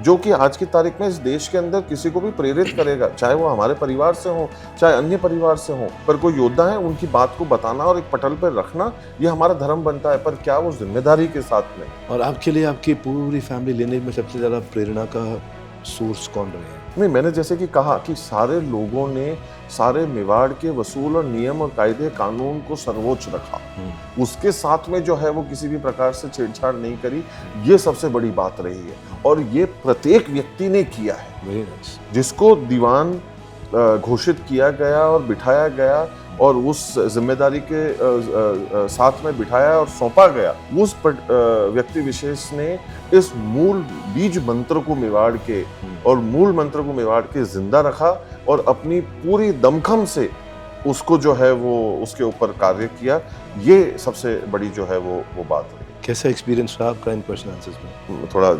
जो कि आज की तारीख में इस देश के अंदर किसी को भी प्रेरित करेगा, चाहे वो हमारे परिवार से हो, चाहे अन्य परिवार से हो, पर कोई योद्धा है, उनकी बात को बताना और एक पटल पर रखना, ये हमारा धर्म बनता है, पर क्या वो जिम्मेदारी के साथ में। और आपके लिए आपकी पूरी फैमिली लिनेज में सबसे ज्यादा प्रेरणा का सोर्स कौन रहे हैं? नहीं, मैंने जैसे कि कहा कि सारे लोगों ने सारे मेवाड़ के वसूल और नियम और कायदे कानून को सर्वोच्च रखा, उसके साथ में जो है वो किसी भी प्रकार से छेड़छाड़ नहीं करी, ये सबसे बड़ी बात रही है, और ये प्रत्येक व्यक्ति ने किया है। जिसको दीवान घोषित किया गया और बिठाया गया और उस जिम्मेदारी के साथ में बिठाया और सौंपा गया, उस व्यक्ति विशेष ने इस मूल बीज मंत्र को मेवाड़ के और मूल मंत्र को मेवाड़ के जिंदा रखा और अपनी पूरी दमखम से उसको जो है वो उसके ऊपर कार्य किया। ये सबसे बड़ी जो है वो बात है। कैसा एक्सपीरियंस रहा आपका इन क्वेश्चन आंसर्स में? थोड़ा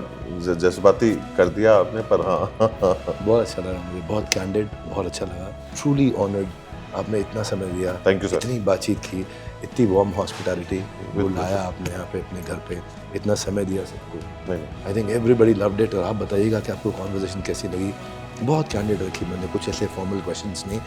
जज्बाती कर दिया आपने, पर हाँ बहुत अच्छा लगा मुझे, बहुत कैंडिड, बहुत अच्छा लगा, ट्रूली ऑनर्ड। आपने इतना समय दिया, Thank you, sir. इतनी बातचीत की, इतनी वार्म हॉस्पिटैलिटी, वो लाया आपने यहाँ पे अपने घर पे, इतना समय दिया सबको। नहीं, I think everybody loved it. और आप बताइएगा कि आपको कॉन्वर्सेशन कैसी लगी। बहुत कैंडिड रखी मैंने, कुछ ऐसे फॉर्मल क्वेश्चंस नहीं,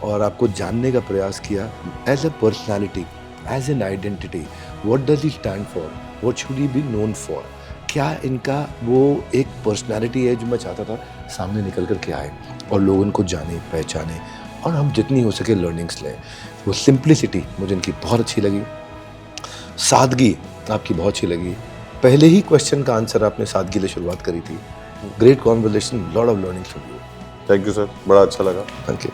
और आपको जानने का प्रयास किया as a personality, as an identity. What does he stand for, what should he be known for, क्या इनका वो एक पर्सनैलिटी है जो मैं चाहता था सामने निकल कर के आए और लोग उनको जाने पहचाने, और हम जितनी हो सके लर्निंग्स लें। वो सिंप्लिसिटी मुझे इनकी बहुत अच्छी लगी, सादगी आपकी बहुत अच्छी लगी। पहले ही क्वेश्चन का आंसर आपने सादगी से शुरुआत करी थी। Great conversation, lot of learning from you. Thank you sir, बड़ा अच्छा लगा। Thank you.